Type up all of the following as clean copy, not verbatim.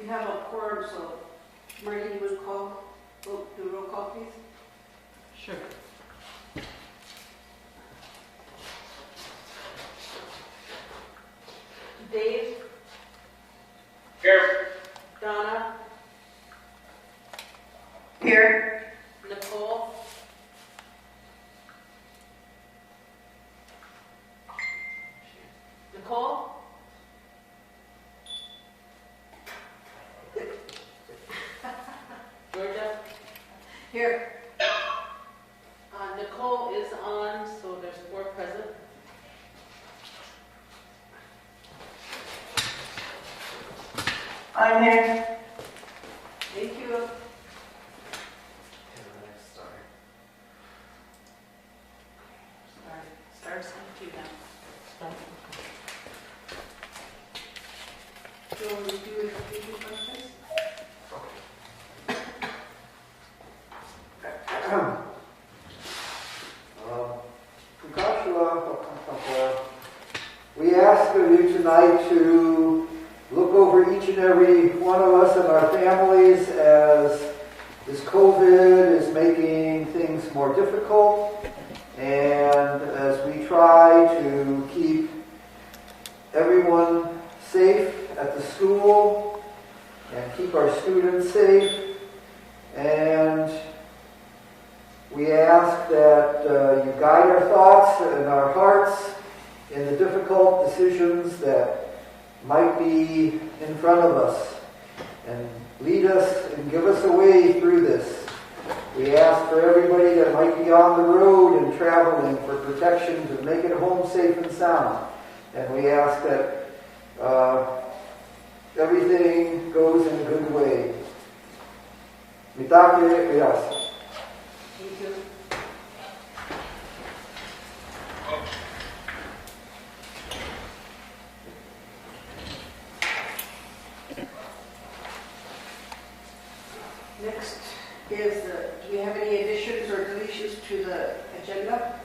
have a quorum, so Marty, you would call, do a roll call, please? Sure. Dave? Here. Donna? Here. Nicole? Nicole? Georgia? Here. Nicole is on, so there's 4 present. I'm here. Thank you. Start you now. So we do a questions? We ask of you tonight to look over each and every one of us and our families as this COVID is making things more difficult, and as we try to keep everyone safe at the school and keep our students safe. And we ask that you guide our thoughts and our hearts in the difficult decisions that might be in front of us, and lead us and give us a way through this. We ask for everybody that might be on the road and traveling for protection to make it home safe and sound. And we ask that everything goes in a good way. Thank you. Next is, do we have any additions or deletions to the agenda?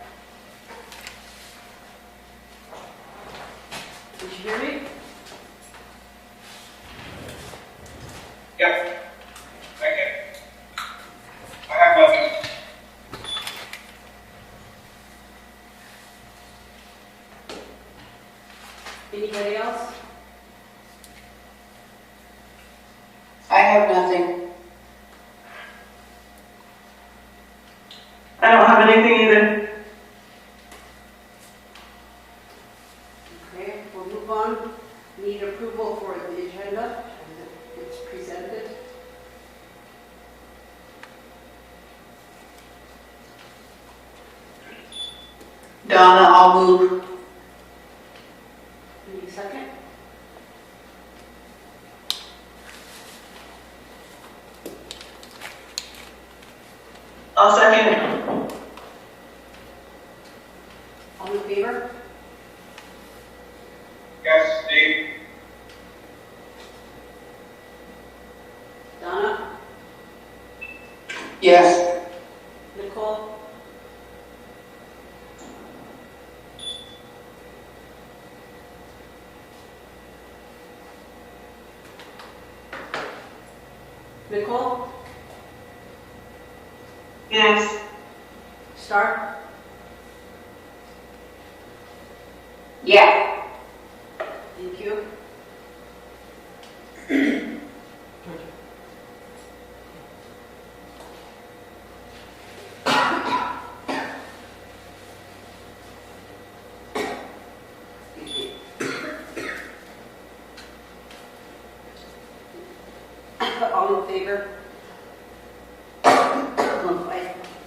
Did you hear me? Yep. Okay. I have nothing. Anybody else? I have nothing. I don't have anything either. Okay, we'll move on. Need approval for the agenda as it's presented. Donna, I'll move. Need a second? I'll second. All in favor? Yes, Dave. Donna? Yes. Nicole? Nicole? Yes. Star? Yeah. Thank you. All in favor?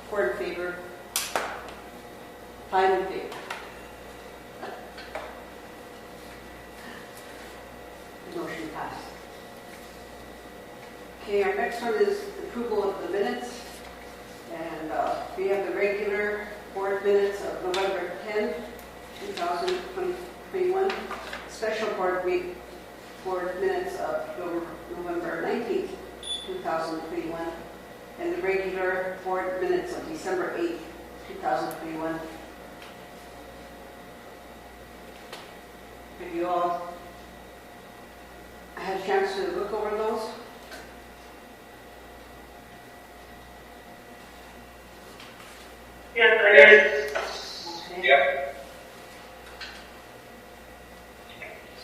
4 in favor. 5 in favor. The motion passed. Okay, our next one is approval of the minutes. And we have the regular board minutes of November 10, 2021, special board minutes of November 19th, 2021, and the regular board minutes of December 8th, 2021. Have you all had a chance to look over those. Yes, I did. Okay. Yep.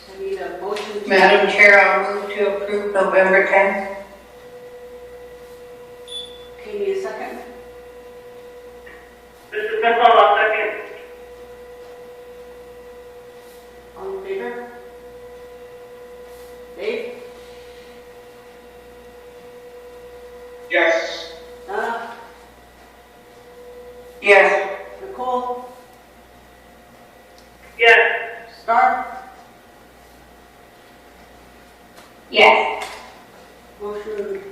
So I need a motion to... Madam Chair, I'll move to approve November 10th. Okay, need a second? This is Nicole, I'll second. All in favor? Dave? Yes. Donna? Yes. Nicole? Yes. Star? Yes. Motion...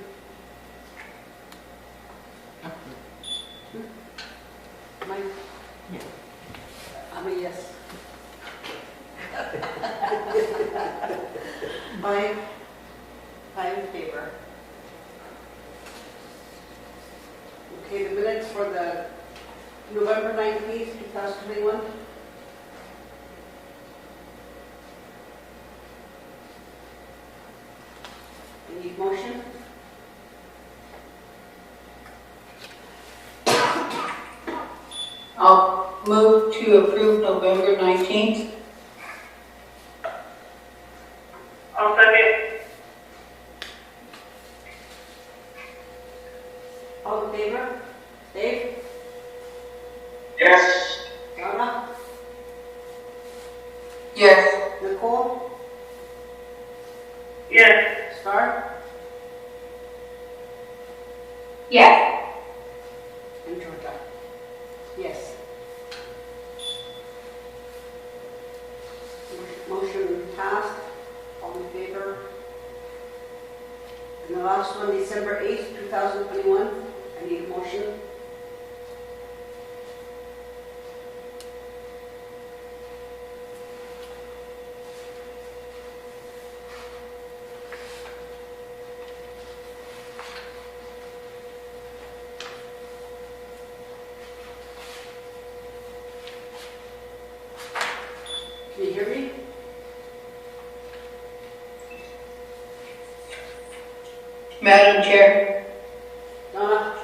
Mike? I'm a yes. Five in favor. Okay, the minutes for the November 19th, 2021. Any motion? I'll move to approve November 19th. I'll second. All in favor? Dave? Yes. Donna? Yes. Nicole? Yes. Star? Yes. And Georgia? Yes. Motion passed. All in favor? And the last one, December 8th, 2021. I need a motion. Can you hear me? Madam Chair, Donna?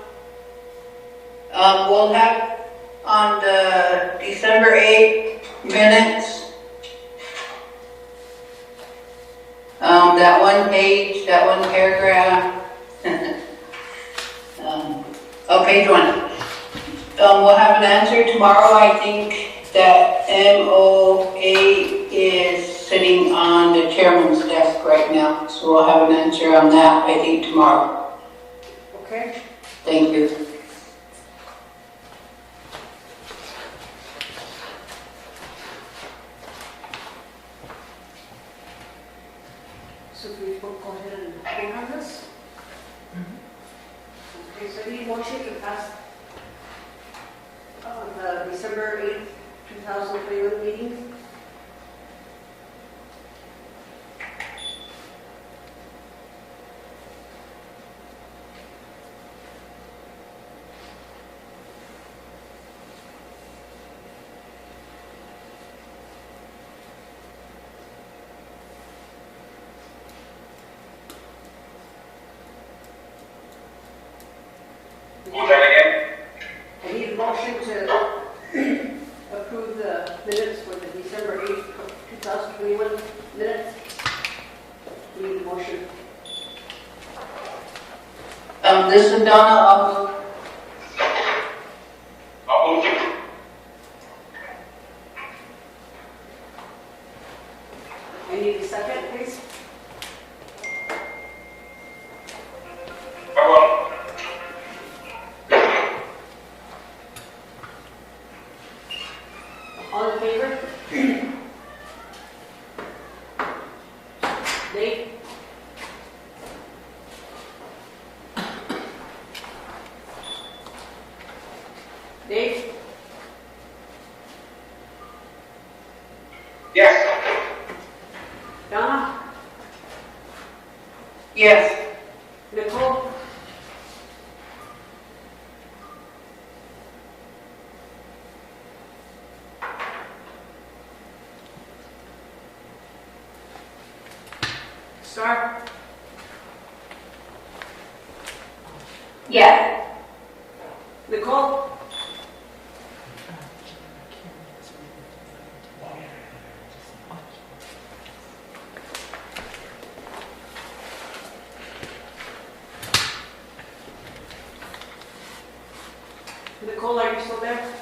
we'll have on the December 8th minutes, that one page, that one paragraph, page 1. We'll have an answer tomorrow. I think that MOA is sitting on the chairman's desk right now, so we'll have an answer on that, I think, tomorrow. Okay. Thank you. So we will go ahead and vote on this. Okay, so I need a motion to pass the December 8th, 2021 meeting. Hold that again. I need a motion to approve the minutes for the December 8th, 2021 minutes. Need a motion. This is Donna. I'll move. I'll move to. I need a second, please. I will. All in favor? Nate? Dave? Yes. Donna? Yes. Nicole? Star? Barr, Yes. Nicole, Nicole, are you still there?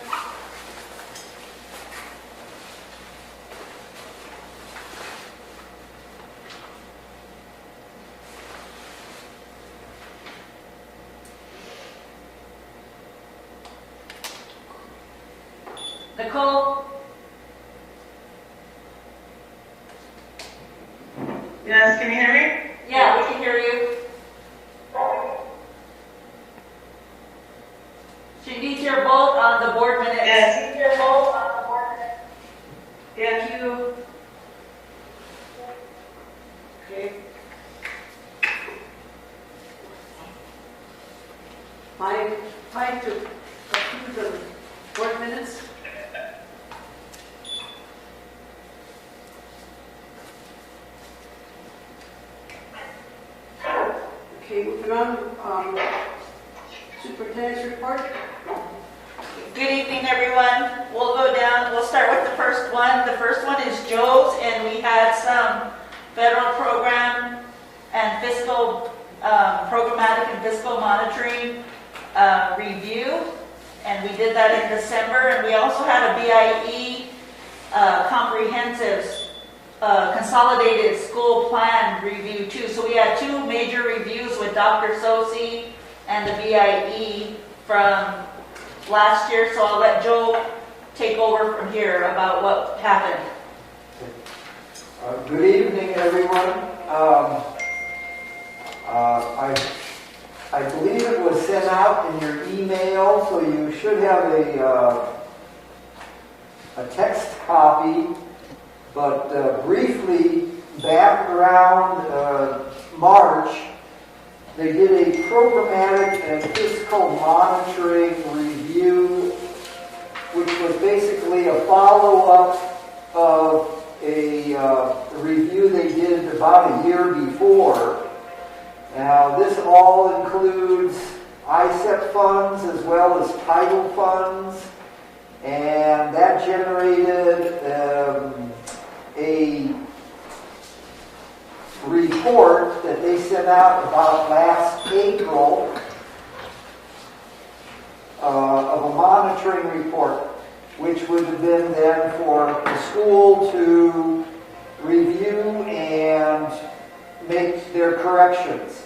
Nicole? Yes, can you hear me? Yeah, we can hear you. She needs your vote on the board minutes. Yes. Needs your vote on the board minutes. Yes. Thank you. Okay. 5 to approve the board minutes. Okay, moving on, Superintendent's report. Good evening, everyone. We'll go down, we'll start with the first one. The first one is Joe's, and we had some federal program and fiscal, programmatic and fiscal monitoring review, and we did that in December. And we also had a BIE comprehensive consolidated school plan review too. So we had two major reviews with Dr. Sosi and the BIE from last year. So I'll let Joe take over from here about what happened. Good evening, everyone. I believe it was sent out in your email, so you should have a text copy. But briefly, back around March, they did a programmatic and fiscal monitoring review, which was basically a follow-up of a review they did about a year before. Now, this all includes ISEP funds as well as title funds, and that generated a report that they sent out about last April of a monitoring report, which would have been then for the school to review and make their corrections.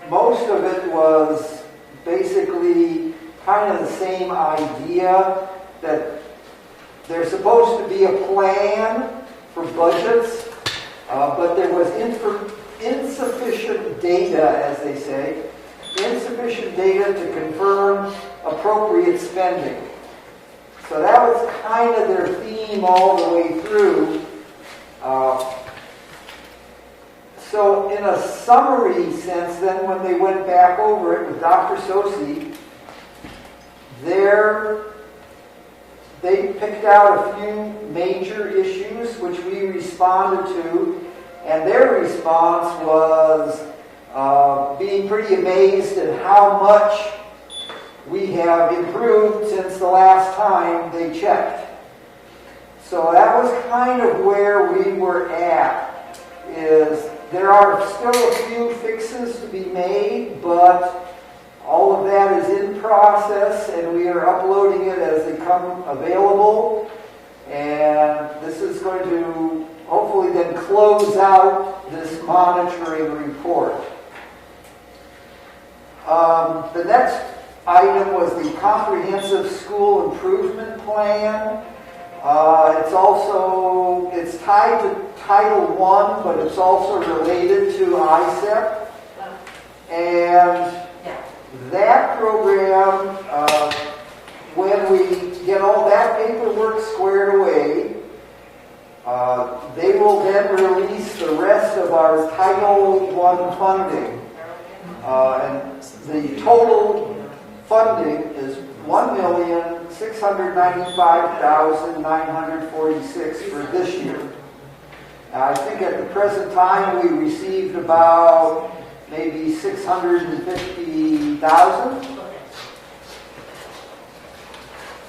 Most of it was basically kind of the same idea, that there's supposed to be a plan for budgets, but there was insufficient data, as they say, insufficient data to confirm appropriate spending. So that was kind of their theme all the way through. So in a summary sense, then when they went back over it with Dr. Sosi, they picked out a few major issues which we responded to, and their response was being pretty amazed at how much we have improved since the last time they checked. So that was kind of where we were at, is there are still a few fixes to be made, but all of that is in process, and we are uploading it as they come available. And this is going to hopefully then close out this monitoring report. The next item was the Comprehensive School Improvement Plan. It's tied to Title I, but it's also related to ISEP. And that program, when we get all that paperwork squared away, they will then release the rest of our Title I funding. And the total funding is $1,695,946 for this year. I think at the present time, we received about maybe 650,000.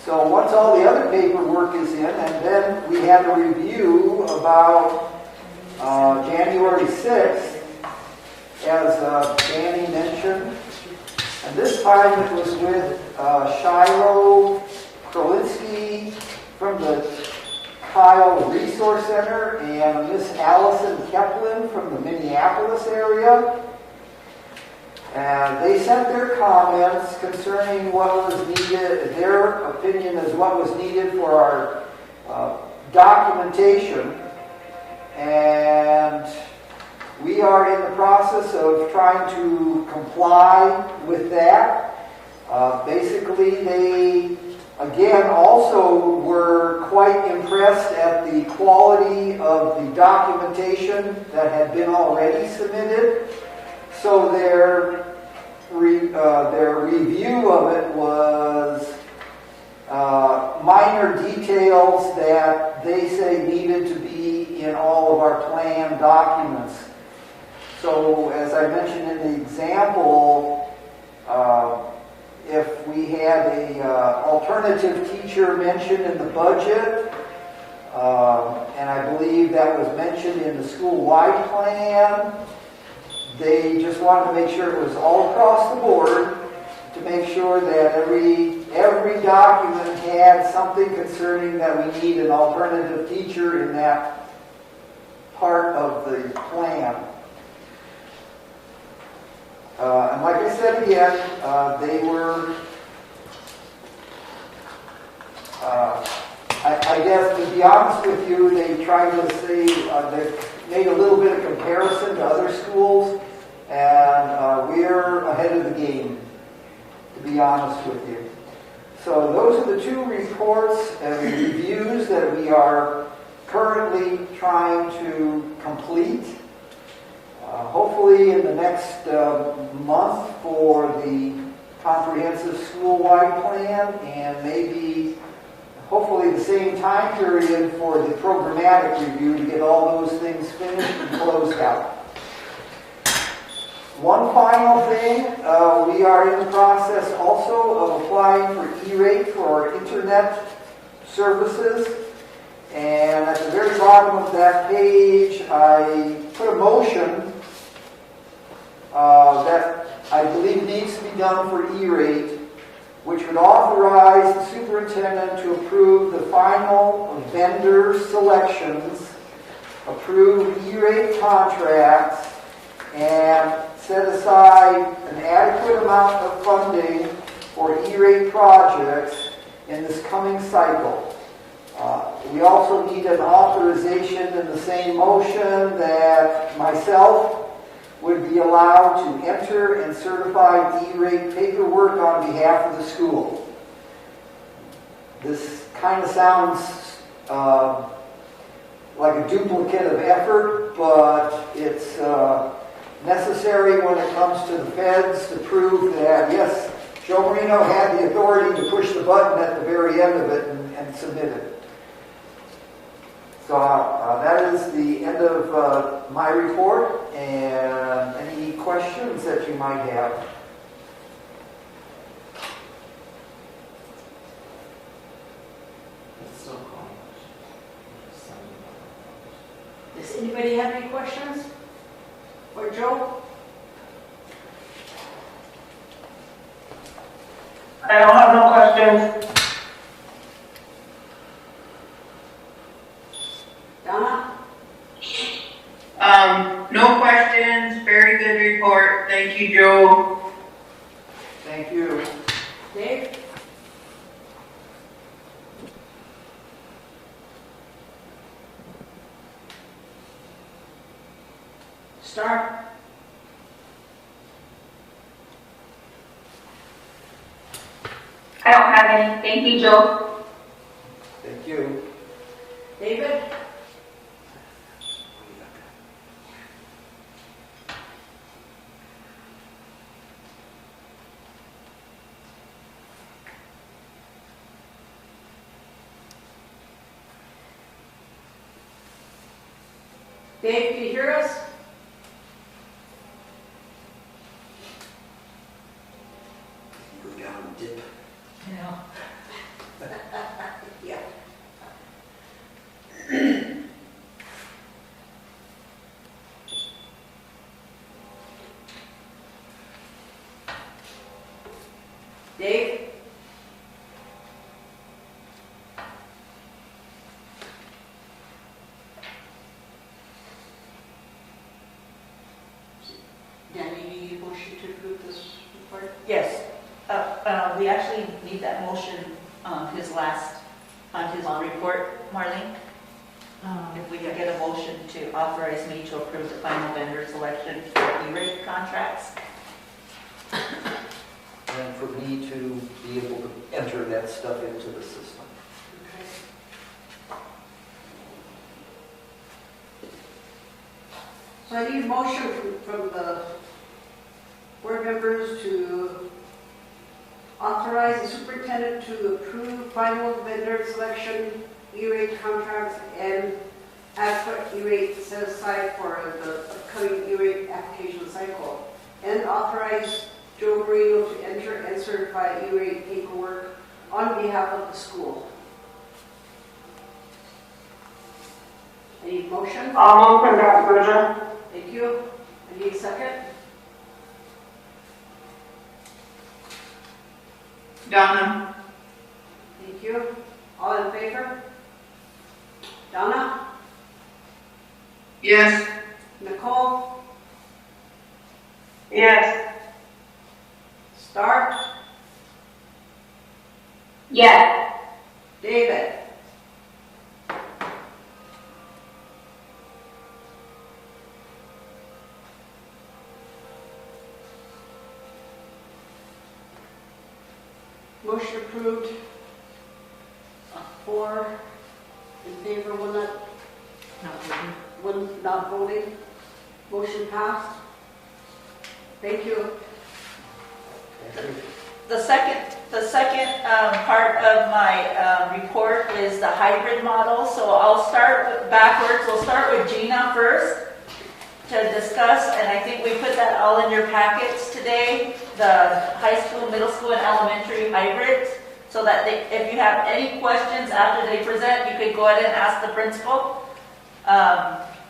So once all the other paperwork is in, and then we had a review about January 6th, as Danny mentioned. And this time it was with Shiloh Krolinsky from the Kyle Resource Center and Miss Allison Keplin from the Minneapolis area. And they sent their comments concerning what was needed, their opinion is what was needed for our documentation. And we are in the process of trying to comply with that. Basically, they, again, also were quite impressed at the quality of the documentation that had been already submitted. So their review of it was minor details that they say needed to be in all of our plan documents. So as I mentioned in the example, if we had a alternative teacher mentioned in the budget, and I believe that was mentioned in the school-wide plan, they just wanted to make sure it was all across the board to make sure that every document had something concerning that we need an alternative teacher in that part of the plan. And like I said again, they were, I guess to be honest with you, they tried to say, they made a little bit of comparison to other schools, and we're ahead of the game, to be honest with you. So those are the two reports and reviews that we are currently trying to complete. Hopefully in the next month for the comprehensive school-wide plan, and maybe hopefully the same time period for the programmatic review to get all those things finished and closed out. One final thing, we are in the process also of applying for E-rate for our internet services. And at the very bottom of that page, I put a motion that I believe needs to be done for E-rate, which would authorize the superintendent to approve the final vendor selections, approve E-rate contracts, and set aside an adequate amount of funding for E-rate projects in this coming cycle. We also need an authorization in the same motion that myself would be allowed to enter and certify E-rate paperwork on behalf of the school. This kind of sounds like a duplicate of effort, but it's necessary when it comes to the feds to prove that, yes, Joe Marino had the authority to push the button at the very end of it and submit it. So that is the end of my report, and any questions that you might have. Does anybody have any questions? Or Joe? I don't have no questions. Donna? No questions, very good report. Thank you, Joe. Thank you. Dave? Star? I don't have any. Thank you, Joe. Thank you. David? Dave, can you hear us? Go down and dip. No. Yeah. Dave? Danny, do you motion to approve this report? Yes, we actually need that motion on his report, Marlene. If we can get a motion to authorize me to approve the final vendor selection for E-rate contracts. And for me to be able to enter that stuff into the system. Okay. So I need a motion from the board members to authorize the superintendent to approve final vendor selection, E-rate contracts, and adequate E-rate set aside for the upcoming E-rate application cycle, and authorize Joe Marino to enter and certify E-rate paperwork on behalf of the school. Any motion? I'll move for that, Bridget. Thank you. I need a second. Donna? Thank you. All in favor? Donna? Yes. Nicole? Yes. Stark? Yes. David? Motion approved. 4 in favor, one not voting. Motion passed. Thank you. The second part of my report is the hybrid model. So I'll start backwards. We'll start with Gina first to discuss, and I think we put that all in your packets today, the high school, middle school, and elementary hybrids, so that if you have any questions after they present, you could go ahead and ask the principal.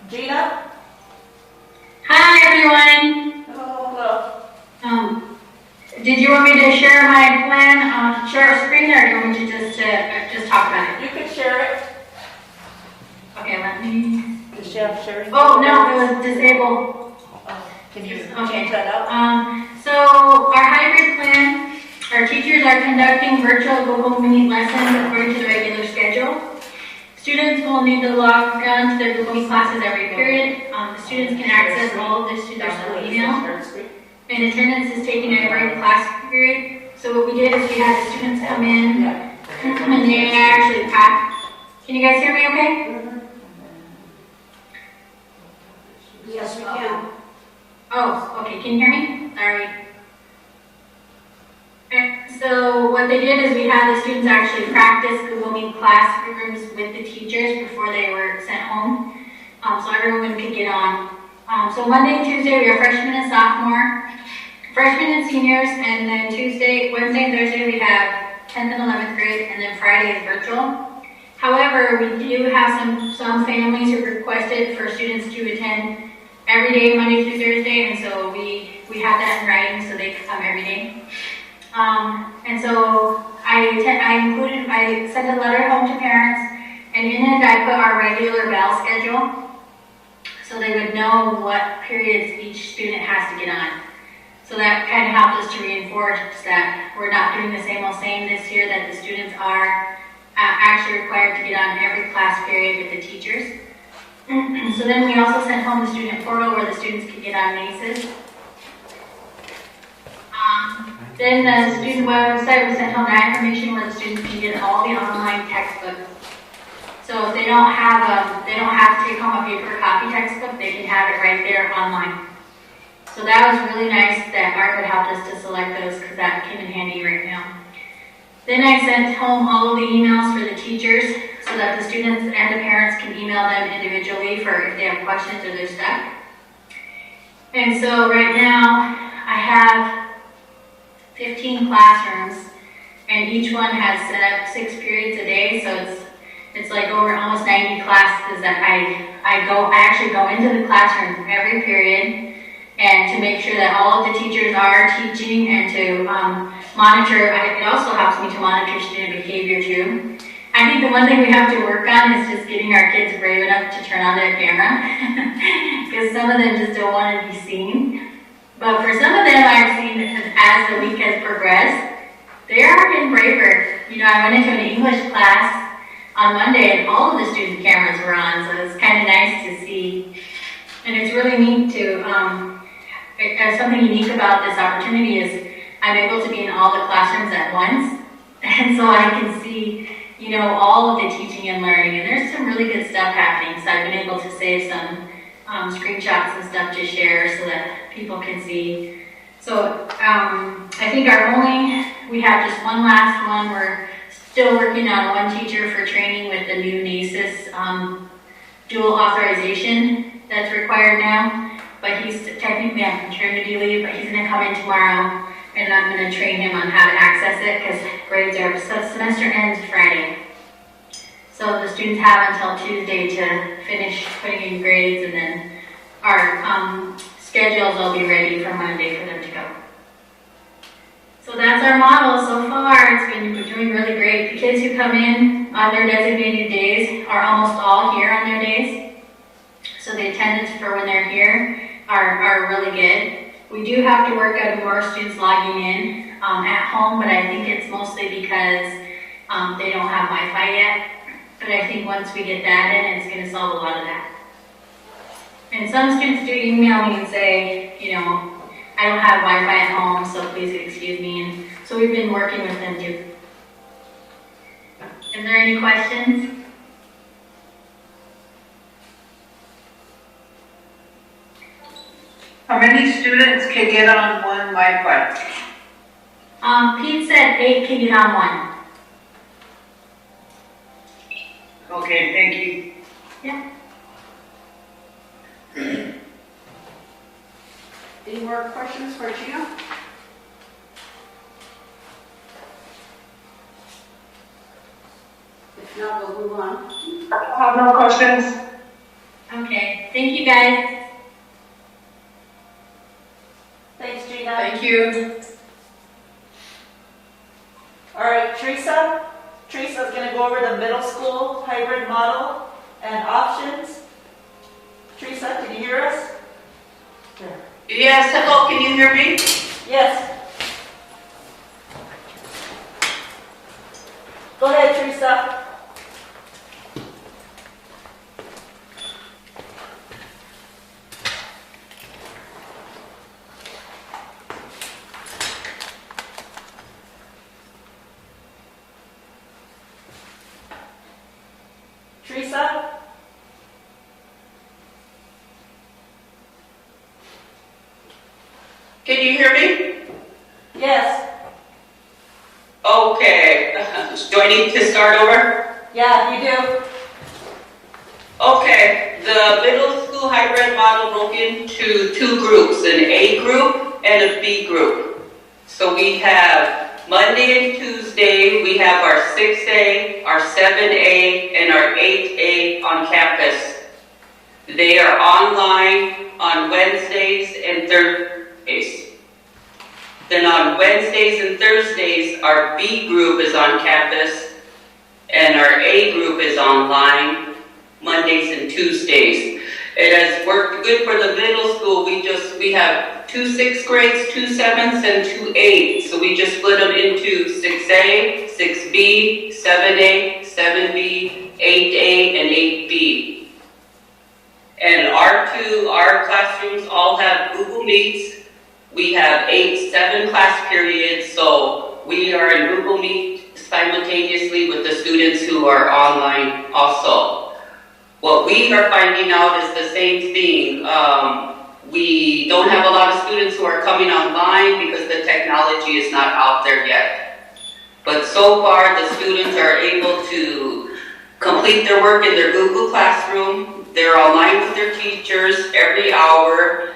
Gina? Hi, everyone. Hello. Did you want me to share my plan, share a screen, or do you want me to just talk about it? You could share it. Okay, let me. Does she have sharing? Oh, no, it was disabled. Can you Okay. change that out? So our hybrid plan, our teachers are conducting virtual Google Meet lessons according to the regular schedule. Students will need to log on to their Google Meet classes every period. The students can access all of this through their school email. And attendance is taken at every class period. So what we did is we had the students come in and they actually packed. Can you guys hear me okay? Yes, we can. Oh, okay, can you hear me? Sorry. And so what they did is we had the students actually practice Google Meet classrooms with the teachers before they were sent home, so everyone could get on. So Monday and Tuesday we have freshmen and sophomore, freshmen and seniors, and then Wednesday and Thursday we have 10th and 11th grade, and then Friday is virtual. However, we do have some families who requested for students to attend every day, Monday through Thursday, and so we have that in writing so they can come every day. And so I sent a letter home to parents, and in it I put our regular bell schedule so they would know what periods each student has to get on. So that kind of helped us to reinforce that we're not doing the same old same this year, that the students are actually required to get on every class period with the teachers. So then we also sent home the student portal where the students can get on MACES. Then the student website, we sent home that information where the students can get all the online textbooks. So if they don't have to take home a paper copy textbook, they can have it right there online. So that was really nice that Margaret helped us to select those because that came in handy right now. Then I sent home all of the emails for the teachers so that the students and the parents can email them individually for if they have questions or they're stuck. And so right now, I have 15 classrooms, and each one has set up 6 periods a day, so it's like over almost 90 classes that I actually go into the classroom every period, and to make sure that all of the teachers are teaching and to monitor. It also helps me to monitor student behavior too. I think the one thing we have to work on is just getting our kids brave enough to turn on their camera, because some of them just don't want to be seen. But for some of them, I've seen as the week has progressed, they are getting braver. You know, I went into an English class on Monday and all of the student cameras were on, so it's kind of nice to see. And it's really neat to, something unique about this opportunity is I'm able to be in all the classrooms at once. And so I can see, you know, all of the teaching and learning. And there's some really good stuff happening. So I've been able to save some screenshots and stuff to share so that people can see. So I think we have just one last one. We're still working on one teacher for training with the new NACIS dual authorization that's required now. But he's technically on maternity leave, but he's going to come in tomorrow, and I'm going to train him on how to access it because grades semester ends Friday. So the students have until Tuesday to finish putting in grades, and then our schedules will be ready for Monday for them to go. So that's our model so far. It's been doing really great. The kids who come in on their designated days are almost all here on their days. So the attendance for when they're here are really good. We do have to work out more students logging in at home, but I think it's mostly because they don't have Wi-Fi yet. But I think once we get that in, it's going to solve a lot of that. And some students do email me and say, you know, I don't have Wi-Fi at home, so please excuse me. And so we've been working with them too. Is there any questions? How many students can get on one Wi-Fi? Pete said 8 can get on one. Okay, thank you. Yeah. Any more questions for Gina? If not, we'll move on. I have no questions. Okay. Thank you, guys. Thanks, Gina. Thank you. All right, Teresa. Teresa's going to go over the middle school hybrid model and options. Teresa, can you hear us? Yes, hello, can you hear me? Yes. Go ahead, Teresa. Teresa? Can you hear me? Yes. Okay, do I need to start over? Yeah, you do. Okay, the middle school hybrid model broke into 2 groups, an A group and a B group. So we have Monday and Tuesday, we have our 6A, our 7A, and our 8A on campus. They are online on Wednesdays and Thursdays. Then on Wednesdays and Thursdays, our B group is on campus, and our A group is online Mondays and Tuesdays. It has worked good for the middle school. We have 2 6th grades, 2 7s, and 2 8s. So we just split them into 6A, 6B, 7A, 7B, 8A, and 8B. And our classrooms all have Google Meets. We have 7 class periods, so we are in Google Meet simultaneously with the students who are online also. What we are finding out is the same thing. We don't have a lot of students who are coming online because the technology is not out there yet. But so far, the students are able to complete their work in their Google Classroom. They're online with their teachers every hour.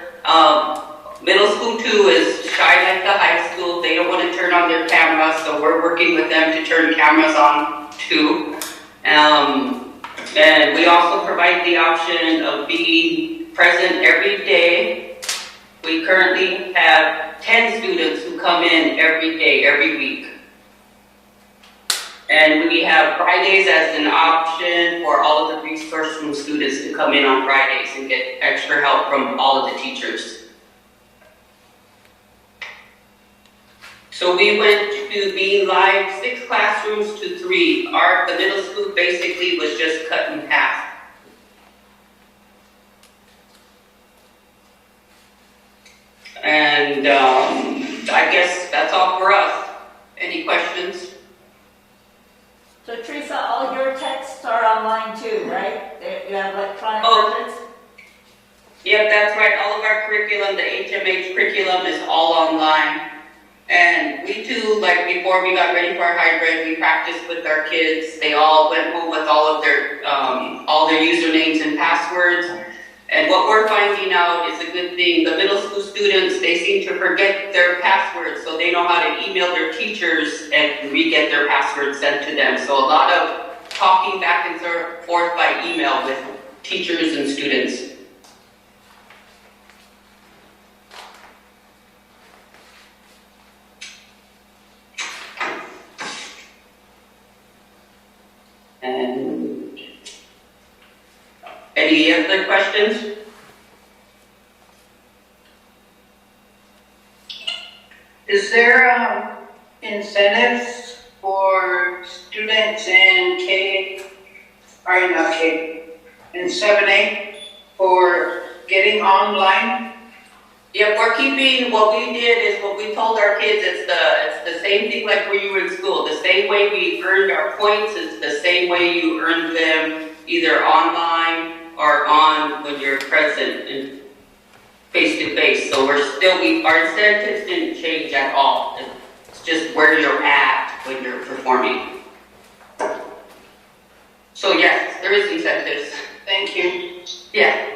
Middle school too is shy like the high school. They don't want to turn on their cameras, so we're working with them to turn cameras on too. And we also provide the option of being present every day. We currently have 10 students who come in every day, every week. And we have Fridays as an option for all of the resource room students to come in on Fridays and get extra help from all of the teachers. So we went to being live 6 classrooms to 3. The middle school basically was just cut in half. And I guess that's all for us. Any questions? So Teresa, all your texts are online too, right? You have electronic versions? Yep, that's right. All of our curriculum, the HMH curriculum is all online. And we too, like before we got ready for our hybrid, we practiced with our kids. They all went home with all their usernames and passwords. And what we're finding out is a good thing. The middle school students, they seem to forget their passwords, so they know how to email their teachers and re-get their passwords sent to them. So a lot of talking back and forth by email with teachers and students. And any other questions? Is there incentives for students in in 7A for getting online? Yeah, we're keeping, what we did is what we told our kids, it's the same thing like when you were in school. The same way we earned our points is the same way you earned them either online or on when you're present and face to face. So our incentives didn't change at all. It's just where you're at when you're performing. So yes, there is incentives. Thank you. Yeah.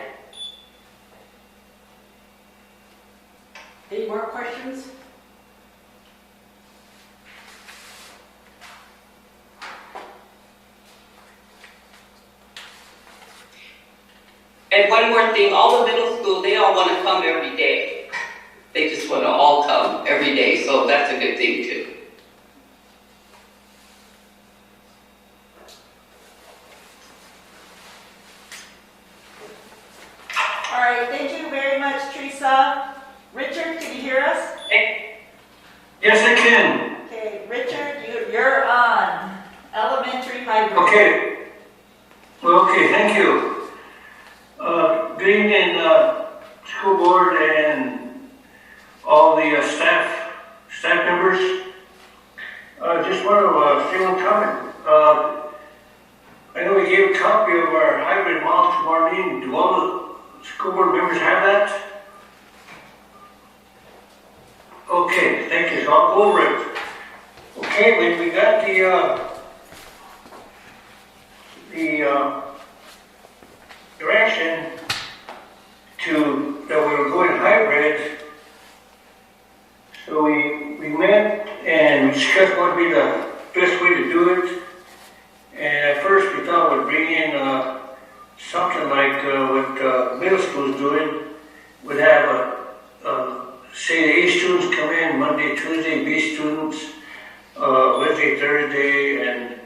Any more questions? And one more thing, all the middle school, they all want to come every day. They just want to all come every day, so that's a good thing too. All right, thank you very much, Teresa. Richard, can you hear us? Yes, I can. Okay, Richard, you're on elementary hybrid. Okay. Well, okay, thank you. Good evening, school board and all the staff members. Just want to say one comment. I know we gave a copy of our hybrid model to Marlene. Do all the school board members have that? Okay, thank you. So I'll go over it. Okay, we got the direction that we were going hybrid. So we met and discussed what would be the best way to do it. And at first we thought we'd bring in something like what middle school is doing. We'd have say the A students come in Monday, Tuesday, B students Wednesday, Thursday, and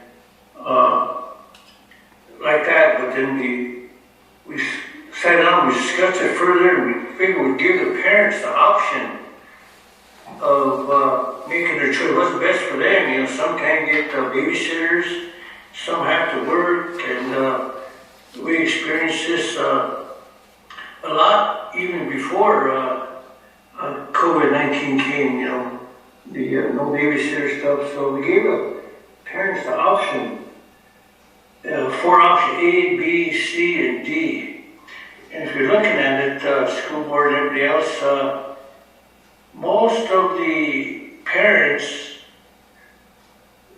like that. But then we sat down, we discussed it further, and we figured we'd give the parents the option of making their choice. What's best for them? You know, some can't get babysitters, some have to work, and we experienced this a lot even before COVID-19 came, you know, the no babysitter stuff. So we gave the parents the option, 4 options, A, B, C, and D. And if you're looking at it, school board and everybody else, most of the parents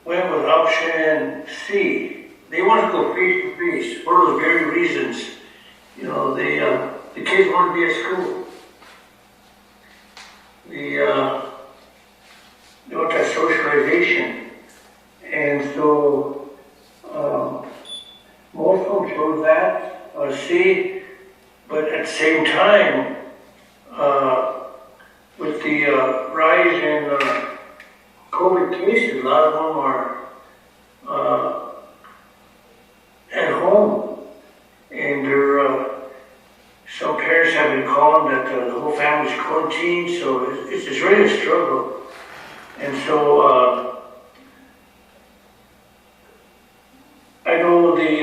went with option C. they want to go face to face for those very reasons. You know, the kids want to be at school. They want that socialization. And so, most of them chose that, but at the same time, with the rise in COVID cases, a lot of them are at home, and some parents have been calling that the whole family's quarantined, so it's really a struggle. And so I know the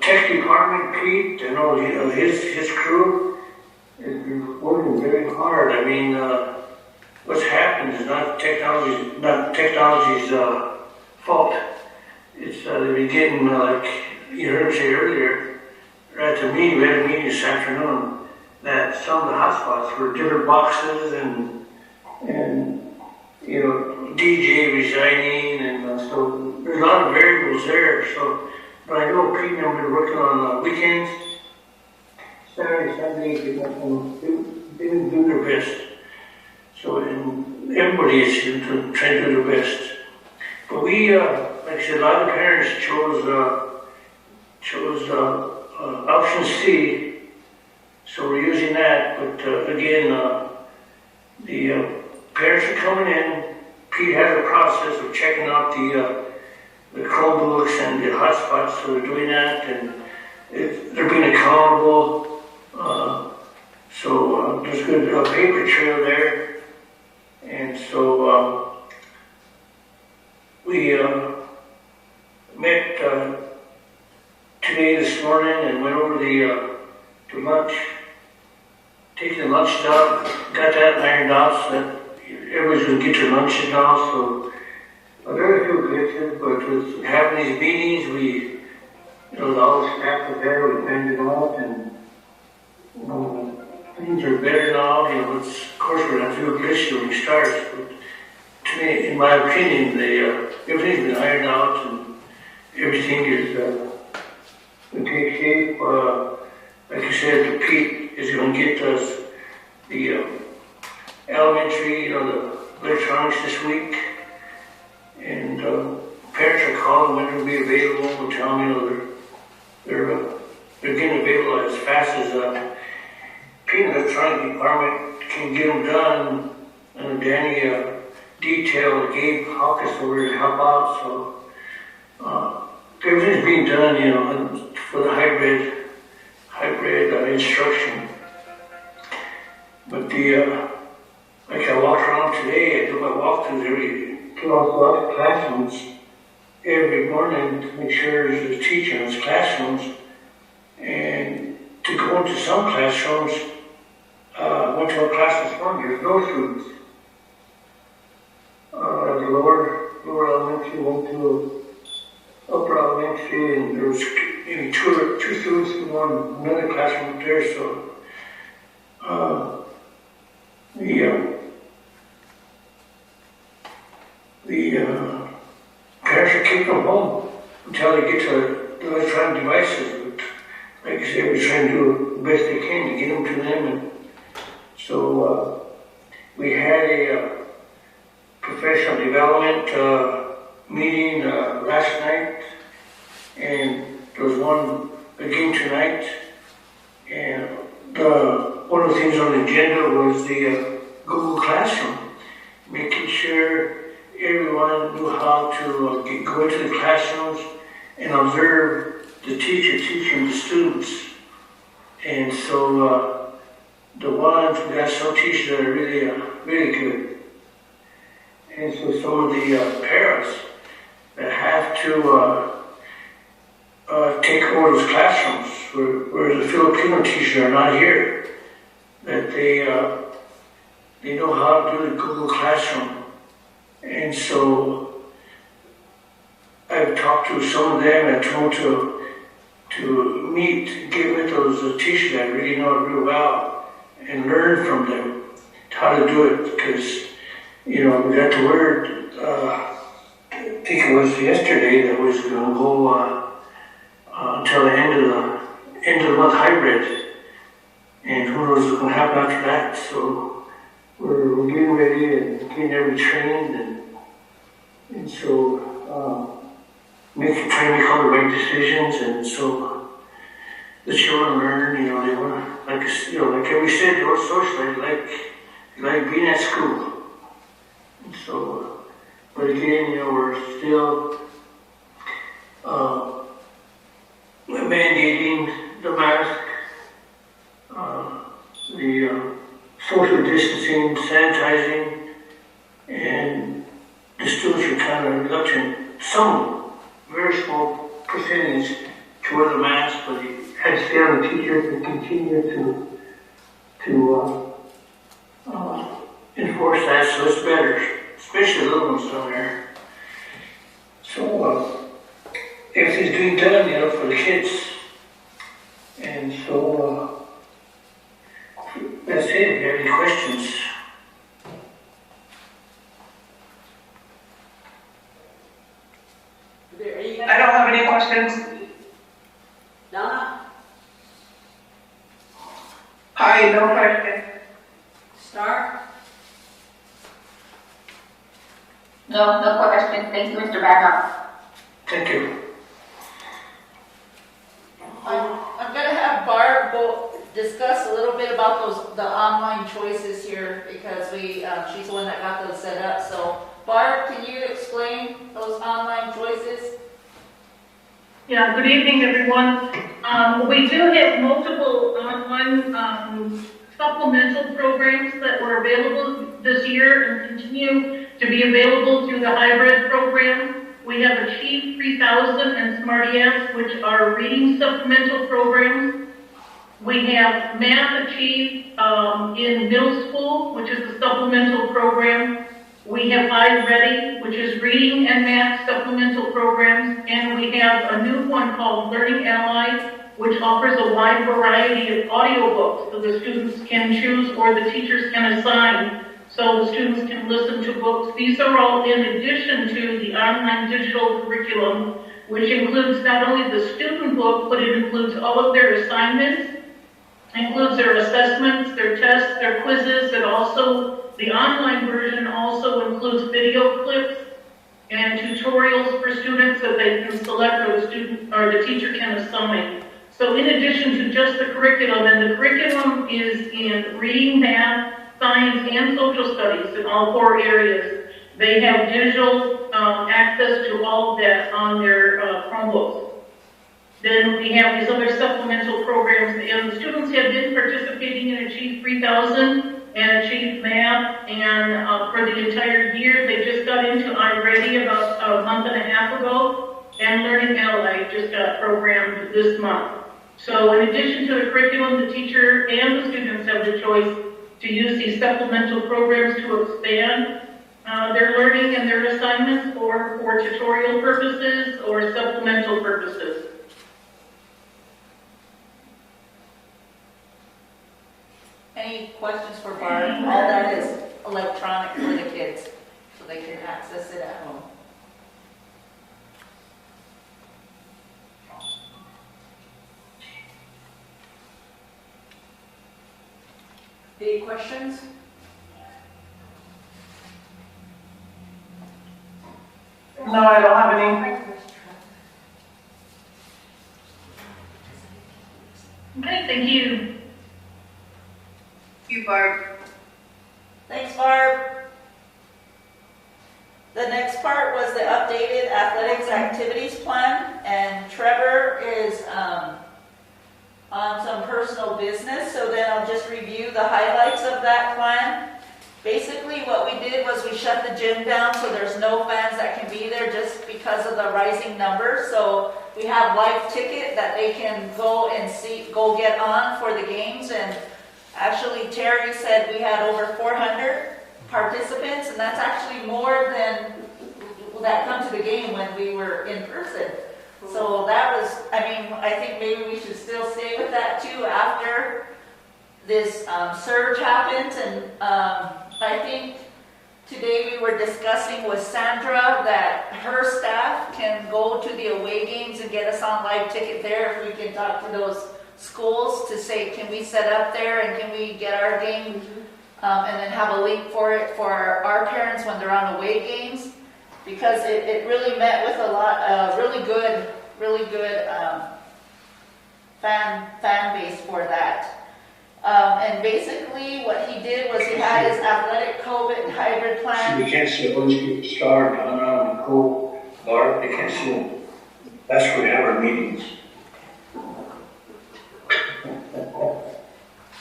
tech department, Pete, I know his crew is working very hard. I mean, what's happened is not technology's fault. It's they've been getting, like you heard me say earlier, at the meeting, we had a meeting this afternoon, that some of the hotspots were different boxes and you know, DJ resigning, and so there's a lot of variables there. So, but I know Pete and I have been working on weekends, Saturday, Sunday, they didn't do their best. So, and everybody is trying to do their best. But we, like I said, a lot of parents chose option C, so we're using that. But again, the parents are coming in. Pete has a process of checking out the Chromebooks and the hotspots, so they're doing that, and they're being accountable. So there's good paper trail there, and so we met today this morning and went over to lunch, taking the lunch stop, got that ironed out so that everybody's going to get their lunches now. So very few glitches, but with having these meetings, we, you know, all the staff are there, we planned it out, and you know, things are better now. You know, it's, of course, we're going to have to do a glitch when we start, but to me, in my opinion, everything's been ironed out and everything is in take shape. Like I said, Pete is going to get us the elementary, you know, the electronics this week, and parents are calling when they'll be available. We'll tell them, you know, they're getting available as fast as Pete and the electronic department can get them done. And Danny detailed Gabe Hawkins over to help out, so everything's being done, you know, for the hybrid instruction. But like I walked around today, I do my walkthroughs throughout the classrooms every morning to make sure there's a teacher in those classrooms. And to go into some classrooms, went to a class this morning, there's no students. The lower elementary went to upper elementary, and there was maybe two students in another classroom there. So the parents are keeping them home until they get to the electronic devices. But like I said, we're trying to do the best they can to get them to them. And so we had a professional development meeting last night, and there was one again tonight. And one of the things on the agenda was the Google Classroom, making sure everyone knew how to go into the classrooms and observe the teacher teaching the students. And so we got some teachers that are really good. And so some of the parents that have to take over those classrooms where the Filipino teachers are not here, that they know how to do the Google Classroom. And so I've talked to some of them and told them to get with those teachers that really know it real well and learn from them how to do it, because, you know, we got the word think it was yesterday that was going to go until the end of the month hybrid, and who knows what's going to happen after that. So we're getting ready and getting everybody trained, and so trying to make all the right decisions, and so the children learn. You know, they want to, like we said, they want to socialize, like being at school. And so, but again, we're still mandating the mask, the social distancing, sanitizing, and the students are kind of reluctant. Some very small percentage to wear the mask, but you had to stay on the teachers and continue to enforce that, so it's better, especially the little ones down there. So everything's being done, for the kids, and so that's it. If you have any questions? I don't have any questions. Donna? Hi, no question. Star? No question. Thank you, Mr. Backer. Thank you. I'm going to have Barb discuss a little bit about the online choices here, because she's the one that got those set up. So Barb, can you explain those online choices? Yeah, good evening, everyone. We do have multiple online supplemental programs that were available this year and continue to be available through the hybrid program. We have Achieve 3000 and Smarty Apps, which are reading supplemental programs. We have Math Achieve in middle school, which is a supplemental program. We have iReady, which is reading and math supplemental programs. And we have a new one called Learning Ally, which offers a wide variety of audiobooks so the students can choose or the teachers can assign, so the students can listen to books. These are all in addition to the online digital curriculum, which includes not only the student book, but it includes all of their assignments, includes their assessments, their tests, their quizzes, and also the online version also includes video clips and tutorials for students that they can select or the student or the teacher can assign. So in addition to just the curriculum, and the curriculum is in reading, math, science, and social studies in all 4 areas. They have digital access to all of that on their Chromebooks. Then we have these other supplemental programs, and the students have been participating in Achieve 3000 and Achieve Math, and for the entire year. They just got into iReady about a month and a half ago, and Learning Ally just got programmed this month. So in addition to the curriculum, the teacher and the students have the choice to use these supplemental programs to expand their learning and their assignments or for tutorial purposes or supplemental purposes. Any questions for Barb? All that is electronic for the kids, so they can access it at home. Any questions? No, I don't have any. Okay, thank you. Thank you, Barb. Thanks, Barb. The next part was the updated athletics activities plan, and Trevor is on some personal business, so then I'll just review the highlights of that plan. Basically, what we did was we shut the gym down, so there's no fans that can be there just because of the rising numbers. So we have live ticket that they can go and go get on for the games. And actually, Terry said we had over 400 participants, and that's actually more than that come to the game when we were in person. So that was, I think maybe we should still stay with that too after this surge happens. And I think Today we were discussing with Sandra that her staff can go to the away games and get us on live ticket there. If we can talk to those schools to say, can we set up there and can we get our game? And then have a link for it for our parents when they're on away games. Because it really met with a lot of really good fan base for that. And basically what he did was he had his athletic COVID hybrid So plan. we can't see a bunch of stars down on the cool bar, they can't see them. That's where we have our meetings.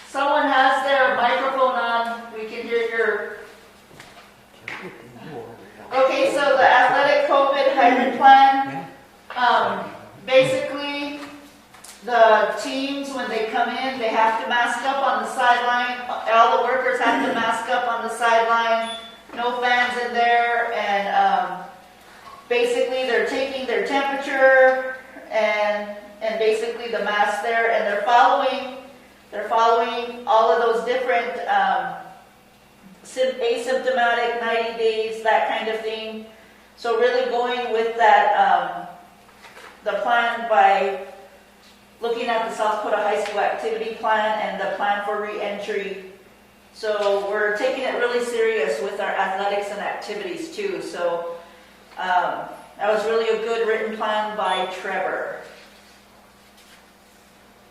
Someone has their microphone on, we can hear your... Okay, so the athletic COVID hybrid plan, basically the teams, when they come in, they have to mask up on the sideline. All the workers have to mask up on the sideline, no fans in there, and basically they're taking their temperature and basically the mask there, and they're following all of those different asymptomatic 90 days, that kind of thing. So really going with that, the plan by looking at the South Dakota High School activity plan and the plan for re-entry. So we're taking it really serious with our athletics and activities too. So that was really a good written plan by Trevor.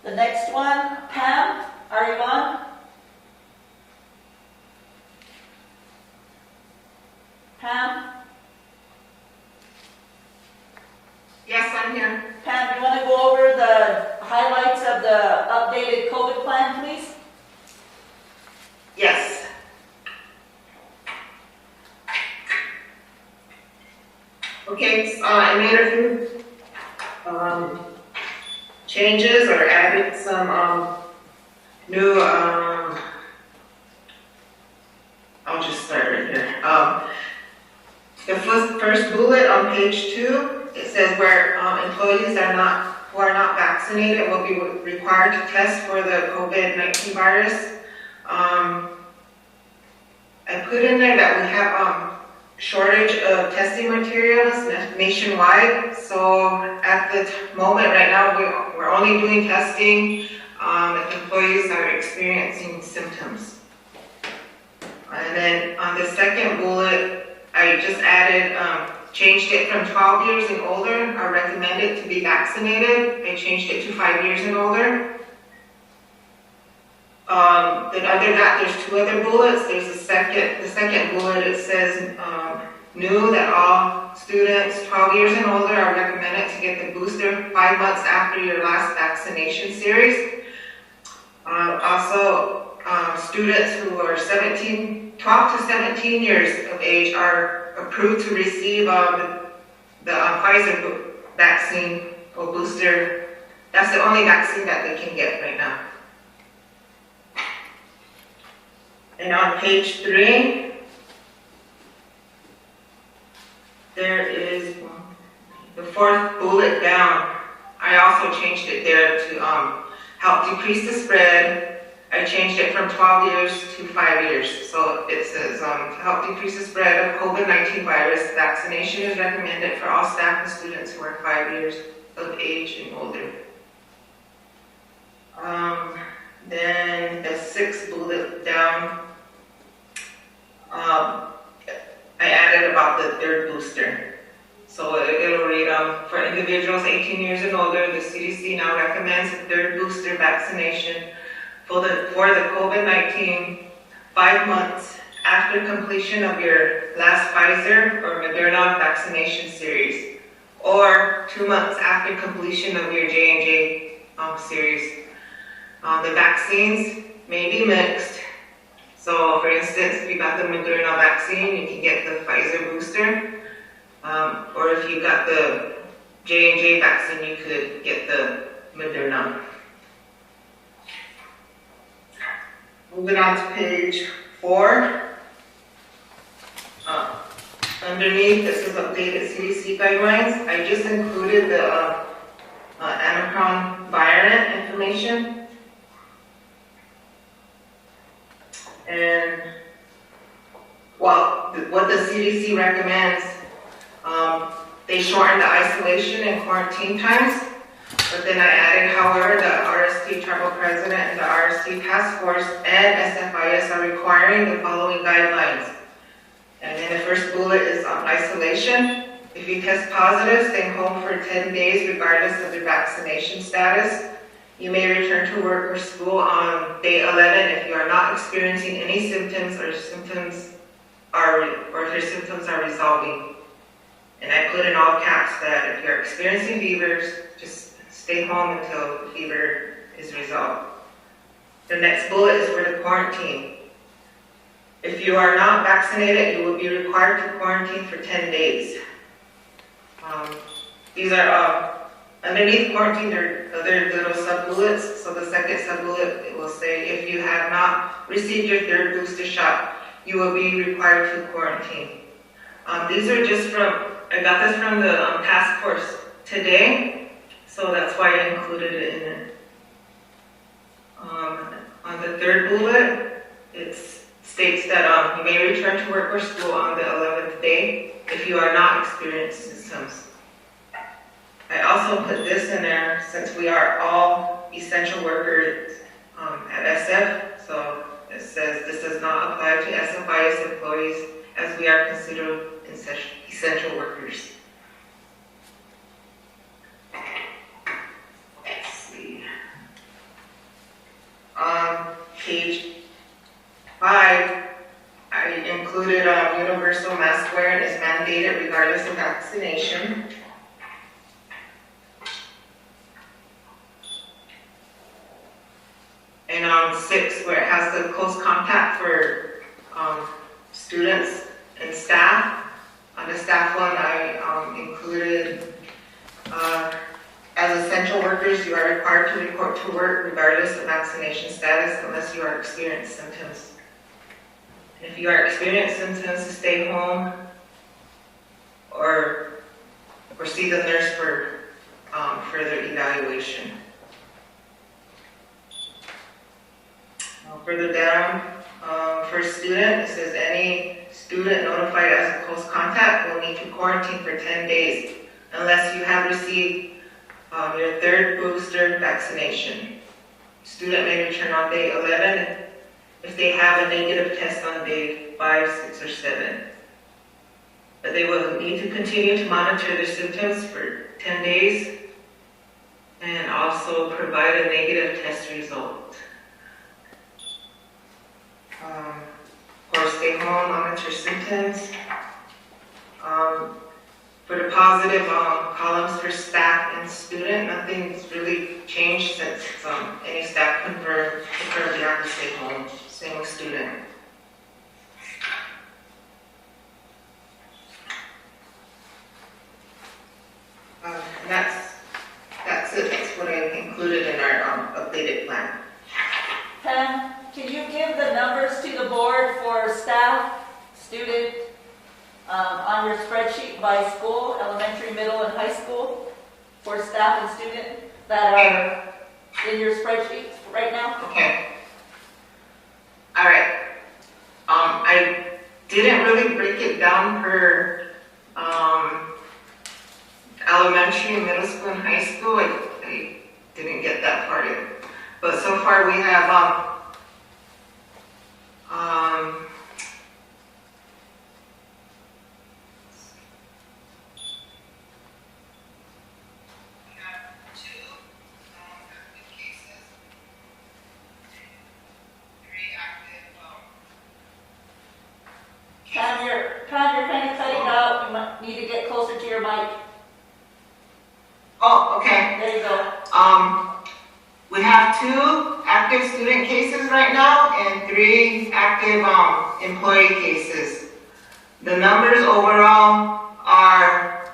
The next one, Pam, are you on? Pam? Yes, I'm here. Pam, you want to go over the highlights of the updated COVID plan, please? Yes. Okay, I made a few changes or added some new, I'll just start right here. The first bullet on page 2, it says where employees who are not vaccinated will be required to test for the COVID-19 virus. I put in there that we have shortage of testing materials nationwide. So at the moment right now, we're only doing testing if employees are experiencing symptoms. And then on the second bullet, I just added, changed it from 12 years and older are recommended to be vaccinated. I changed it to 5 years and older. Then under that, there's 2 other bullets. There's the second bullet, it says new that all students 12 years and older are recommended to get the booster 5 months after your last vaccination series. Also, students who are 12 to 17 years of age are approved to receive the Pfizer vaccine or booster. That's the only vaccine that they can get right now. And on page 3, there is the 4th bullet down. I also changed it there to help decrease the spread. I changed it from 12 years to 5 years. So it says, to help decrease the spread of COVID-19 virus, vaccination is recommended for all staff and students who are 5 years of age and older. Then the 6th bullet down, I added about the 3rd booster. So it'll read, for individuals 18 years and older, the CDC now recommends a 3rd booster vaccination for the COVID-19 5 months after completion of your last Pfizer or Moderna vaccination series, or 2 months after completion of your J&J series. The vaccines may be mixed. So for instance, if you got the Moderna vaccine, you can get the Pfizer booster. Or if you got the J&J vaccine, you could get the Moderna. Moving on to page 4. Underneath, this is updated CDC guidelines. I just included the Omicron variant information. And what the CDC recommends. They shortened the isolation and quarantine times, but then I added, however, the RST Tribal President and the RST Task Force and SFIS are requiring the following guidelines. And then the first bullet is on isolation. If you test positive, stay home for 10 days regardless of your vaccination status. You may return to work or school on day 11 if you are not experiencing any symptoms or if your symptoms are resolving. And I put in all caps that if you're experiencing fevers, just stay home until the fever is resolved. The next bullet is for the quarantine. If you are not vaccinated, you will be required to quarantine for 10 days. These are underneath quarantine, there are other little sub-bullets. So the second sub-bullet, it will say, if you have not received your third booster shot, you will be required to quarantine. These are just I got this from the task force today, so that's why I included it in it. On the third bullet, it states that you may return to work or school on the 11th day if you are not experiencing symptoms. I also put this in there since we are all essential workers at SF, so it says this does not apply to SFIS employees as we are considered essential workers. Let's see. On page 5, I included universal mask wearing is mandated regardless of vaccination. And on 6, where it has the close contact for students and staff, on the staff one, I included as essential workers, you are required to report to work regardless of vaccination status unless you are experiencing symptoms. And if you are experiencing symptoms, stay home or see the nurse for further evaluation. Further down, for student, it says any student notified as a close contact will need to quarantine for 10 days unless you have received your third booster vaccination. Student may return on day 11 if they have a negative test on day 5, 6, or 7. But they will need to continue to monitor their symptoms for 10 days and also provide a negative test result. Or stay home, monitor symptoms. For the positive columns for staff and student, nothing's really changed since any staff confirmed they have to stay home. Same with student. And that's it. That's what I included in our updated plan. Pam, can you give the numbers to the board for staff, student, on your spreadsheet by school, elementary, middle, and high school, for staff and student that are in your spreadsheets right now? Okay. All right. I didn't really break it down per elementary, middle school, and high school. I didn't get that part in. But so far we have You're kind of cutting out. You might need to get closer to your mic. Oh, okay. There you go. We have 2 active student cases right now and 3 active employee cases. The numbers overall are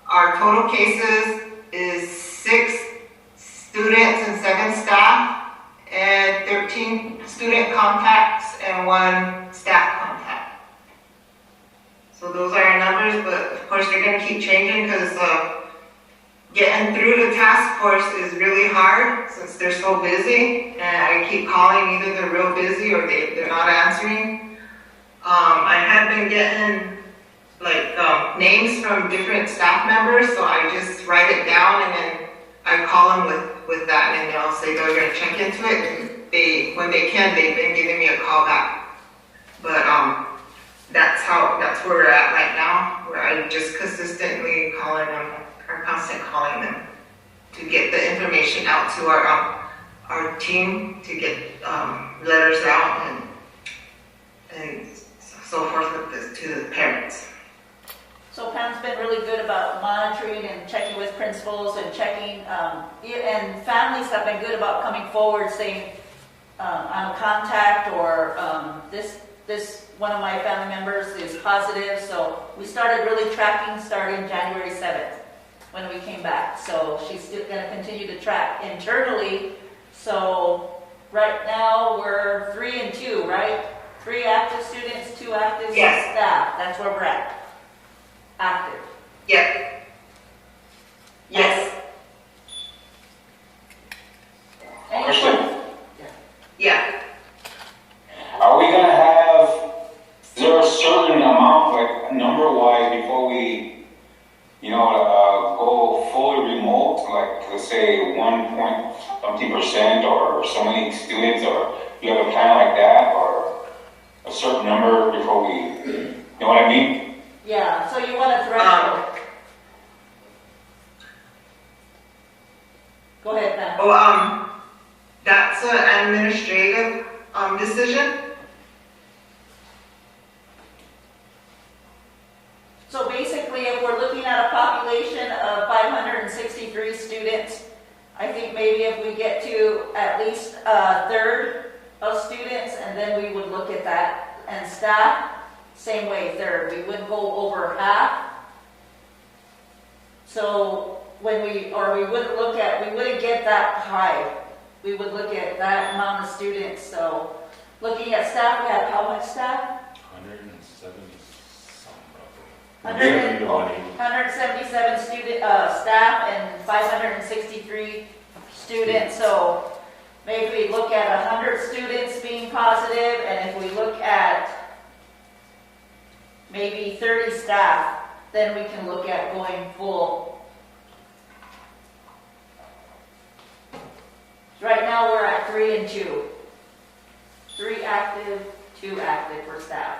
our total cases is 6 students and 7 staff, and 13 student contacts and 1 staff contact. So those are our numbers, but of course they're going to keep changing because getting through the task force is really hard since they're so busy, and I keep calling, either they're real busy or they're not answering. I have been getting like names from different staff members, so I just write it down and then I call them with that, and they'll say they're going to check into it. And when they can, they've been giving me a call back. But that's where we're at right now, where I'm just consistently calling them, or constant calling them to get the information out to our team, to get letters out and so forth to the parents. So Pam's been really good about monitoring and checking with principals and checking, and families have been good about coming forward saying, I'm a contact, or this one of my family members is positive. So we started really tracking starting January 7th when we came back. So she's still going to continue to track internally. So right now we're 3 and 2, right? 3 active students, 2 active Yes. staff. That's where we're at. Active. Yep. Yes. Any Question. questions? Yeah. Are we gonna have, is there a certain amount, like number-wise, before we, go fully remote, like let's say 1.something% or so many students, or you have a plan like that, or a certain number before we, you know what I mean? Yeah, so you want a threshold. Go ahead, Pam. Well, that's an administrative decision. So basically, if we're looking at a population of 563 students, I think maybe if we get to at least a third of students, and then we would look at that. And staff, same way, third. We wouldn't go over half. So when we wouldn't get that high. We would look at that amount of students. So looking at staff, we have how much staff? 170 something roughly. 177 student staff and 563 students. So maybe we look at 100 students being positive, and if we look at maybe 30 staff, then we can look at going full. Right now we're at 3 and 2. 3 active, 2 active for staff.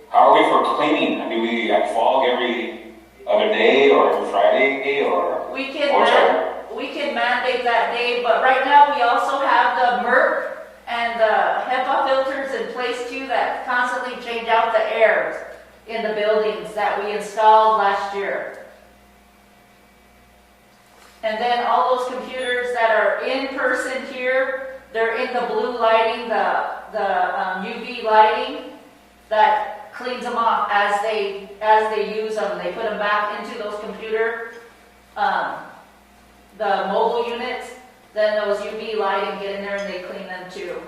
How are we for cleaning? Do we fog every other day or every Friday or? We can mandate that day, but right now we also have the MERP and the HEPA filters in place too that constantly change out the air in the buildings that we installed last year. And then all those computers that are in person here, they're in the blue lighting, the UV lighting that cleans them off as they use them. They put them back into those computer, the mobile units. Then those UV lighting get in there and they clean them too.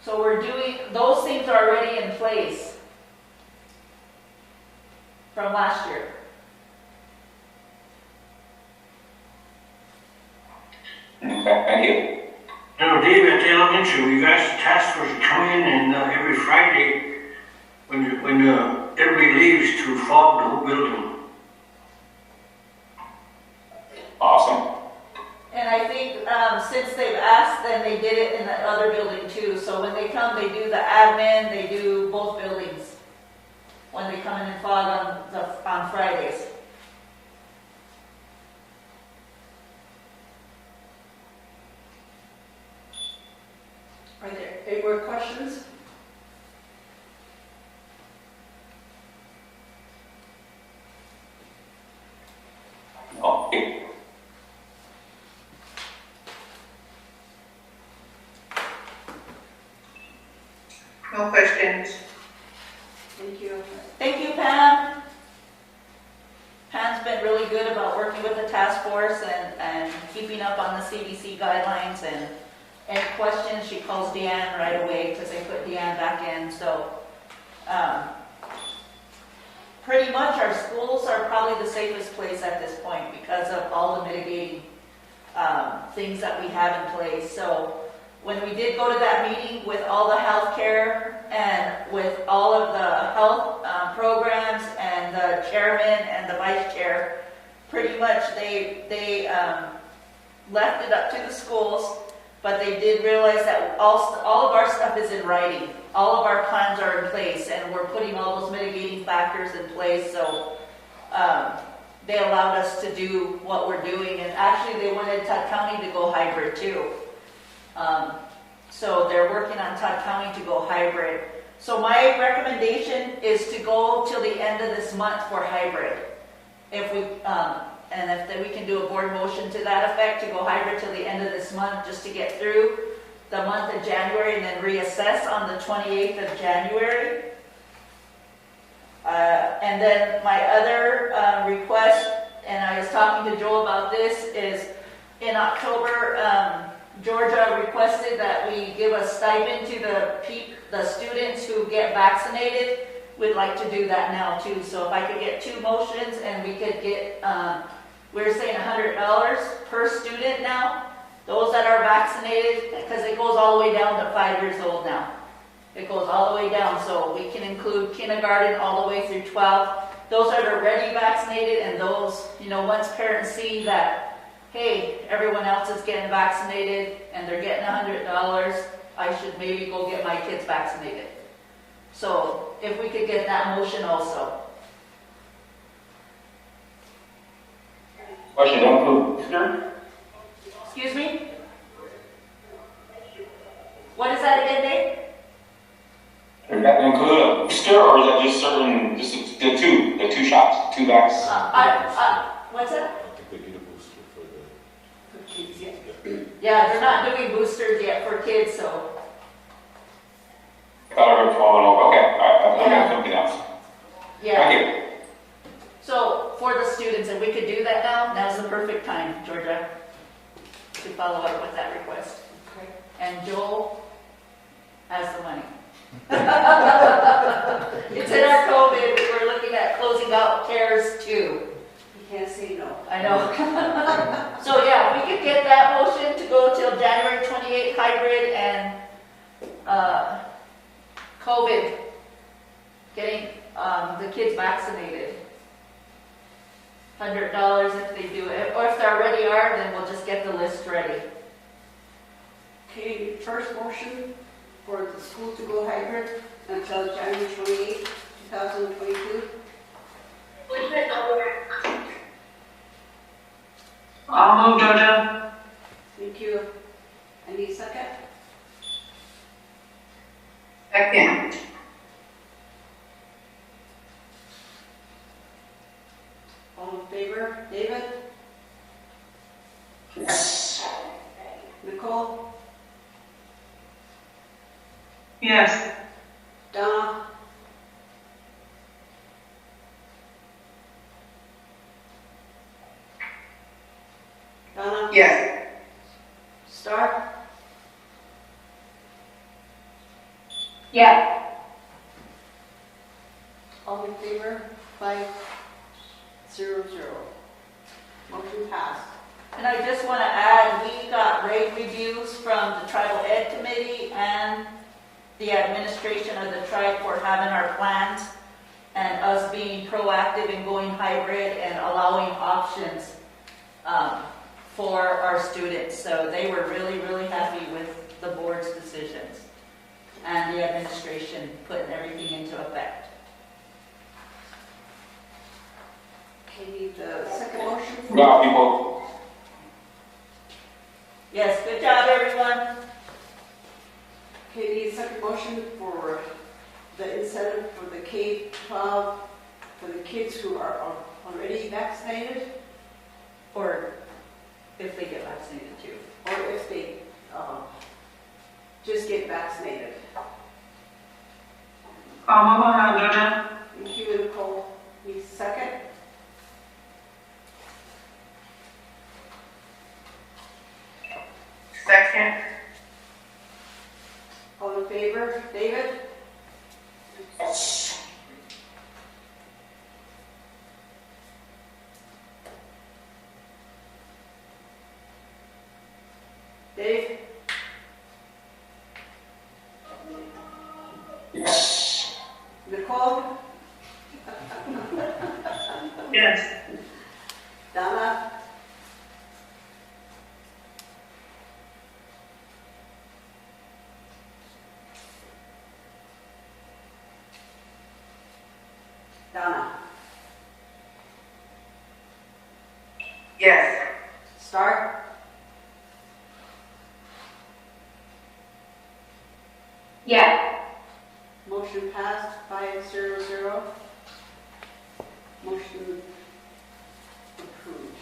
So we're doing, those things are already in place from last year. Okay, thank you. Now, Dave, at the elementary, we asked the task force to come in and every Friday, when everybody leaves, to fog the whole building. Awesome. And I think since they've asked, then they did it in the other building too. So when they come, they do the admin, they do both buildings when they come in and fog on Fridays. Are there any more questions? Okay. No questions. Thank you. Thank you, Pam. Pam's been really good about working with the task force and keeping up on the CDC guidelines and any questions, she calls Deanne right away because they put Deanne back in. So pretty much our schools are probably the safest place at this point because of all the mitigating things that we have in place. So when we did go to that meeting with all the healthcare and with all of the health programs and the chairman and the vice chair, pretty much they left it up to the schools, but they did realize that all of our stuff is in writing. All of our plans are in place, and we're putting all those mitigating factors in place. So they allowed us to do what we're doing, and actually they wanted Todd County to go hybrid too. So they're working on Todd County to go hybrid. So my recommendation is to go till the end of this month for hybrid. If we we can do a board motion to that effect to go hybrid till the end of this month, just to get through the month of January and then reassess on the 28th of January. And then my other request, and I was talking to Joel about this, is in October, Georgia requested that we give a stipend to the students who get vaccinated. We'd like to do that now too. So if I could get 2 motions and we could get, we're saying $100 per student now. Those that are vaccinated, because it goes all the way down to 5 years old now. It goes all the way down, so we can include kindergarten all the way through 12. Those that are already vaccinated and those, once parents see that, hey, everyone else is getting vaccinated and they're getting $100, I should maybe go get my kids vaccinated. So if we could get that motion also. Question, don't include booster? Excuse me? What is that again, Dave? Does that include a booster, or is that just the two shots, 2 vaccines? What's that? I think they need a booster for the. For kids, yeah. Yeah, they're not doing boosters yet for kids, so. I thought I heard 12 and over. Okay, all right, I got something else. Yeah. Thank you. So for the students, and we could do that now, now's the perfect time, Georgia, to follow up with that request. Okay. And Joel has the money. It's in our COVID, we're looking at closing out CARES too. You can't say no. I know. So yeah, we could get that motion to go till January 28th hybrid and COVID, getting the kids vaccinated. $100 if they do it, or if they already are, then we'll just get the list ready. Okay, first motion for the school to go hybrid until January 28th, 2022. I'll move, Georgia. Thank you. I need a second. Second. All in favor? David? Yes. Nicole? Yes. Donna? Donna? Yes. Star? Yeah. All in favor? 5-0-0. Motion passed. And I just want to add, we got rave reviews from the Tribal Ed Committee and the administration of the tribe for having our plans and us being proactive in going hybrid and allowing options for our students. So they were really, really happy with the board's decisions and the administration putting everything into effect. Okay, need the second motion for... Yeah, people. Yes, good job, everyone. Okay, need a second motion for the incentive for the K-12 for the kids who are already vaccinated, Or if they get vaccinated too. or if they just get vaccinated. I'll move on, Georgia. Thank you, Nicole. Need a second? Second. Yes. Donna? Donna? Yes. Stark? Yes. Motion passed 5-0-0. Motion approved.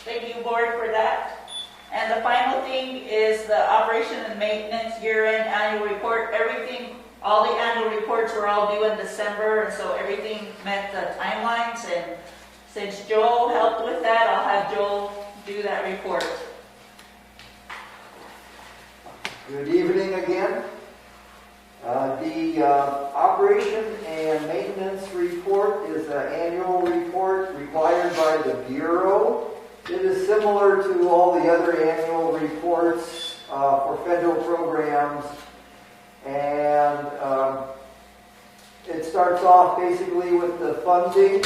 Thank you, board, for that. And the final thing is the operation and maintenance year-end annual report. Everything, all the annual reports were all due in December, and so everything met the timelines. And since Joel helped with that, I'll have Joel do that report. Good evening again. The operation and maintenance report is an annual report required by the Bureau. It is similar to all the other annual reports for federal programs, and it starts off basically with the funding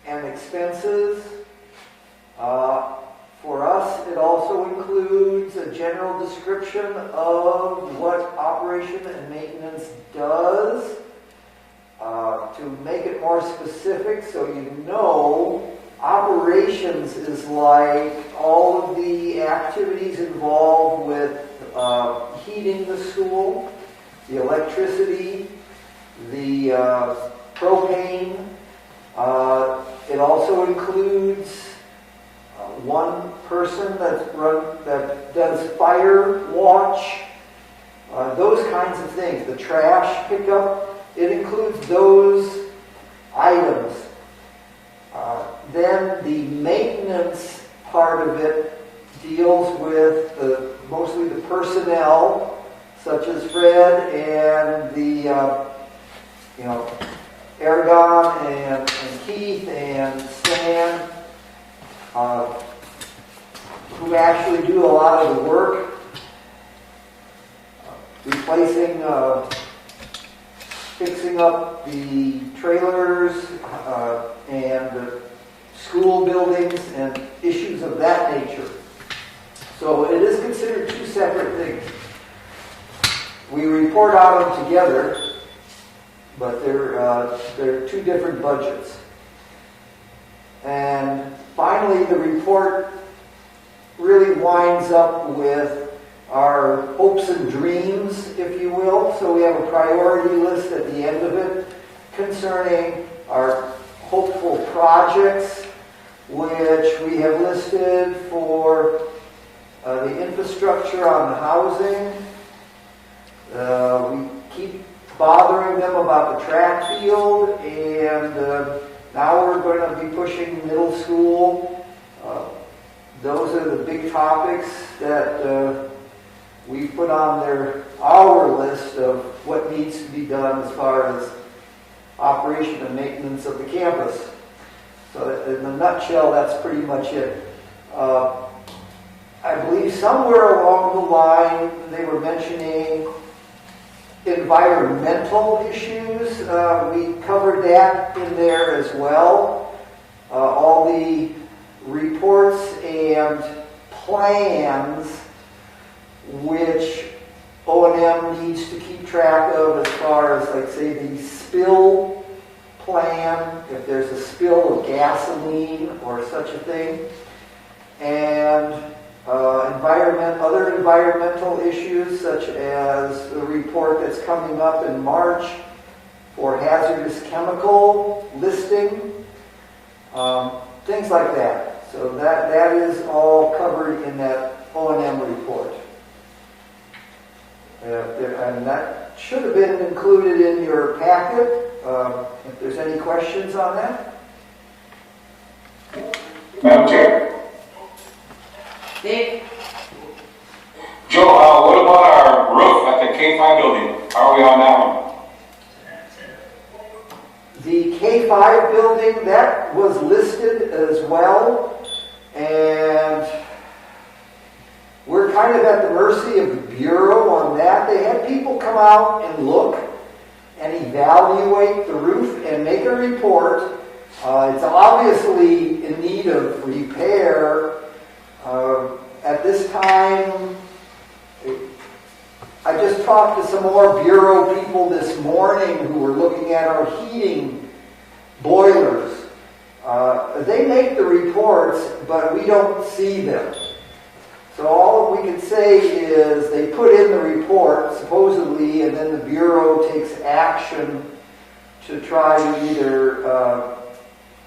and expenses. For us, it also includes a general description of what operation and maintenance does. To make it more specific, so you know, operations is like all of the activities involved with heating the school, the electricity, the propane. It also includes one person that does fire watch, those kinds of things. The trash pickup, it includes those items. Then the maintenance part of it deals with mostly the personnel, such as Fred and the Aragon and Keith and Stan, who actually do a lot of the work, replacing, fixing up the trailers and the school buildings and issues of that nature. So it is considered two separate things. We report on them together, but they're two different budgets. And finally, the report really winds up with our hopes and dreams, if you will. So we have a priority list at the end of it concerning our hopeful projects, which we have listed for the infrastructure on the housing. We keep bothering them about the track field, and now we're going to be pushing middle school. Those are the big topics that we put on our list of what needs to be done as far as operation and maintenance of the campus. So in a nutshell, that's pretty much it. I believe somewhere along the line they were mentioning environmental issues. We covered that in there as well. All the reports and plans which O&M needs to keep track of as far as, like, say, the spill plan, if there's a spill of gasoline or such a thing, and other environmental issues such as the report that's coming up in March for hazardous chemical listing, things like that. So that is all covered in that O&M report. And that should have been included in your packet. If there's any questions on that. Madam Chair. Dave? Joe, what about our roof at the K5 building? How are we on that one? The K5 building, that was listed as well, and we're kind of at the mercy of the Bureau on that. They had people come out and look and evaluate the roof and make a report report. It's obviously in need of repair. At this time, I just talked to some more Bureau people this morning who were looking at our heating boilers. They make the reports, but we don't see them. So all we can say is they put in the report, supposedly, and then the Bureau takes action to try to either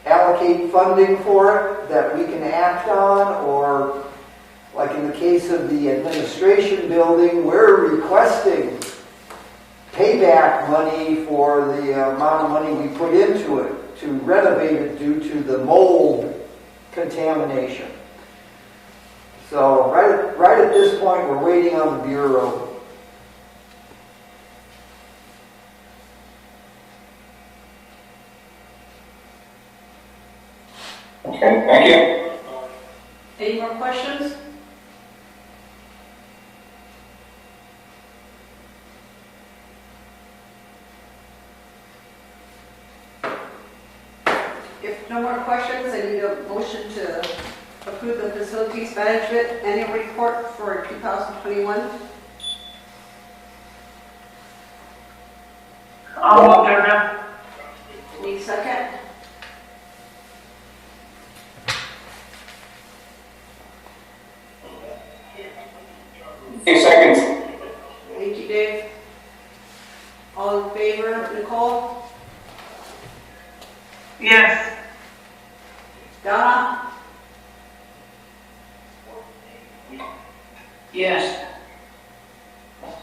allocate funding for it that we can act on, or like in the case of the administration building, we're requesting payback money for the amount of money we put into it to renovate it due to the mold contamination. So right at this point, we're waiting on the Bureau. Okay, thank you. Any more questions? If no more questions, I need a motion to approve the facilities management annual report for 2021. I'll move there. Need a second? Few seconds. Thank you, Dave. All in favor, Nicole? Yes. Donna? Yes.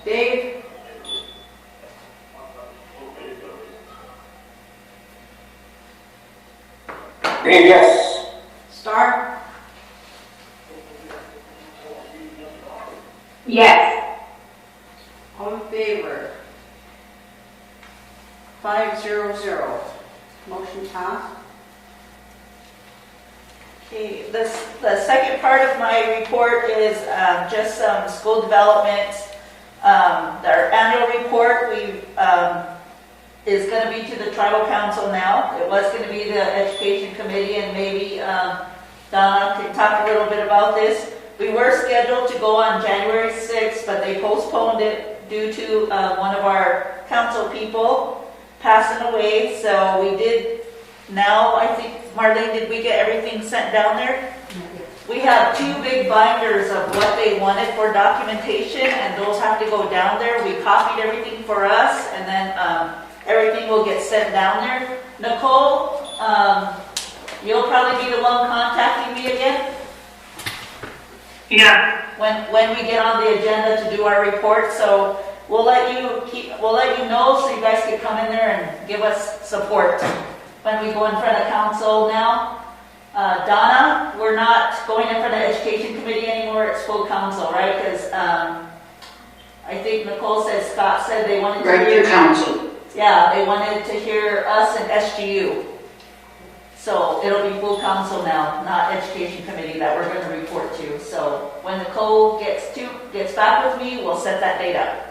Dave? Dave, yes. Star? Yes. All in favor? 500. Motion passed. Okay, the second part of my report is just some school development. Our annual report is going to be to the tribal council now. It was going to be the education committee, and maybe Donna can talk a little bit about this. We were scheduled to go on January 6th, but they postponed it due to one of our council people passing away. So we did now, I think, Marlene, did we get everything sent down there? We have 2 big binders of what they wanted for documentation, and those have to go down there. We copied everything for us, and then everything will get sent down there. Nicole, you'll probably be the one contacting me again? Yeah. When we get on the agenda to do our report, so we'll let you know so you guys can come in there and give us support when we go in front of council now. Donna, we're not going in front of education committee anymore, it's full council, right? Because I think Nicole said, Scott said they wanted to Regular council. Yeah, they wanted to hear us and SGU. So it'll be full council now, not education committee that we're going to report to. So when Nicole gets back with me, we'll set that date up.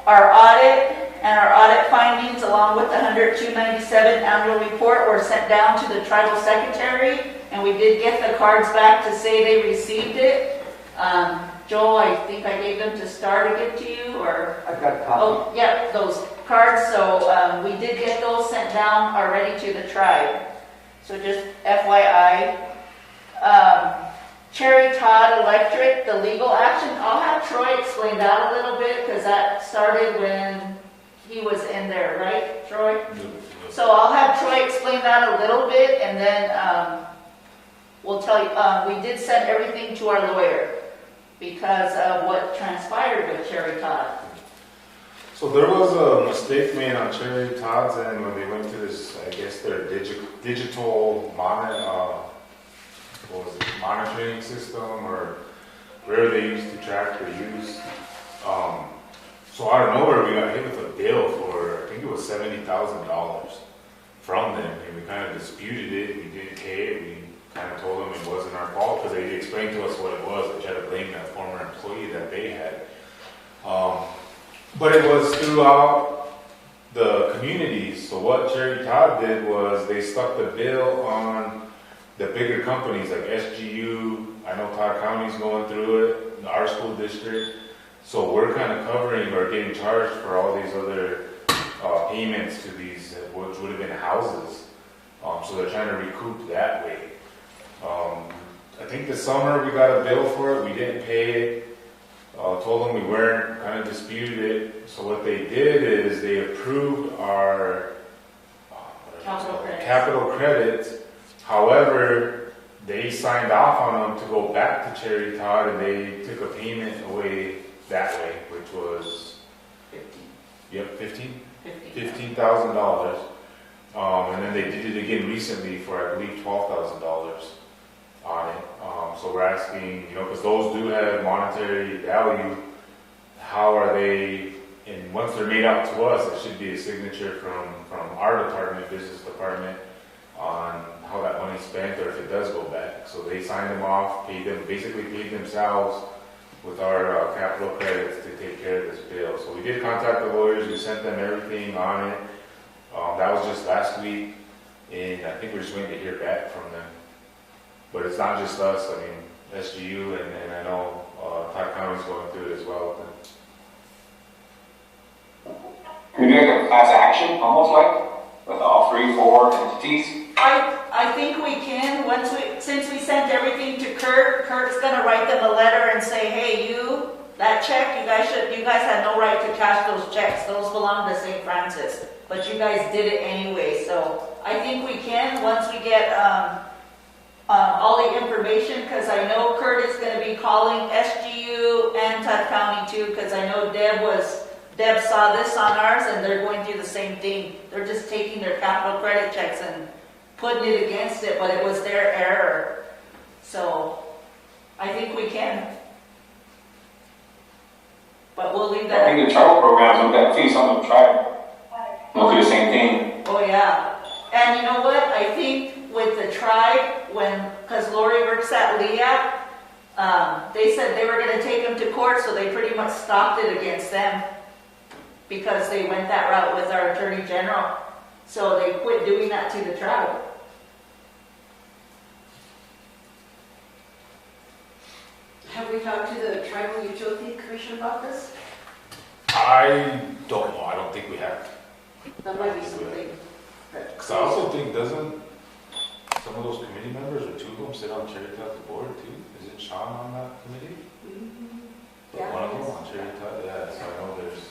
Our audit and our audit findings, along with the 100-297 annual report, were sent down to the tribal secretary, and we did get the cards back to say they received it. Joel, I think I gave them to Star to give to you, or? I've got a copy. Oh, yeah, those cards. So we did get those sent down already to the tribe. So just FYI. Cherry Todd Electric, the legal action, I'll have Troy explain that a little bit, because that started when he was in there, right, Troy? So I'll have Troy explain that a little bit, and then we'll tell you, we did send everything to our lawyer because of what transpired with Cherry Todd. So there was a mistake made on Cherry Todd's end when they went to this, I guess, their digital monitoring system, or where they used to track their use. So out of nowhere, we got hit with a bill for, I think it was $70,000 from them, and we kind of disputed it. We didn't pay it. We kind of told them it wasn't our fault because they explained to us what it was. They tried to blame that former employee that they had. But it was throughout the communities. So what Cherry Todd did was they stuck the bill on the bigger companies like SGU. I know Todd County's going through it, our school district. So we're kind of covering or getting charged for all these other payments to these, which would have been houses. So they're trying to recoup that way. I think this summer we got a bill for it. We didn't pay it. Told them we weren't, kind of disputed it. So what they did is they approved our capital credits. However, they signed off on them to go back to Cherry Todd, and they took a payment away that way, which was $15,000. And then they did it again recently for, I believe, $12,000 on it. So we're asking, because those do have monetary value, how are they, and once they're made out to us, it should be a signature from our department, business department, on how that money's spent or if it does go back. So they signed them off, basically paid themselves with our capital credits to take care of this bill. So we did contact the lawyers, we sent them everything on it. That was just last week, and I think we're just waiting to hear back from them. But it's not just us, I mean, SGU, and I know Todd County's going through it as well. Can we do like a class action, almost like, with all 3-4 entities? I think we can, since we sent everything to Kurt, Kurt's gonna write them a letter and say, hey, that check, you guys had no right to cash those checks, those belong to St. Francis, but you guys did it anyway. So I think we can, once we get all the information, because I know Kurt is gonna be calling SGU and Todd County too, because I know Deb saw this on ours, and they're going through the same thing. They're just taking their capital credit checks and putting it against it, but it was their error. So I think we can. But we'll leave that. I think the tribal programs with that too, some of them try. They'll do the same thing. Oh yeah. And you know what? I think with the tribe, because Lori works at LEAC, they said they were going to take them to court, so they pretty much stopped it against them because they went that route with our Attorney General. So they quit doing that to the tribe. Have we talked to the Tribal Utility Commission about this? I don't know, I don't think we have. That might be something. Because I also think, doesn't some of those committee members, or two of them, sit on Cherry Todd's board too? Isn't Sean on that committee? Yeah, one of them on Cherry Todd, yeah, so I know there's.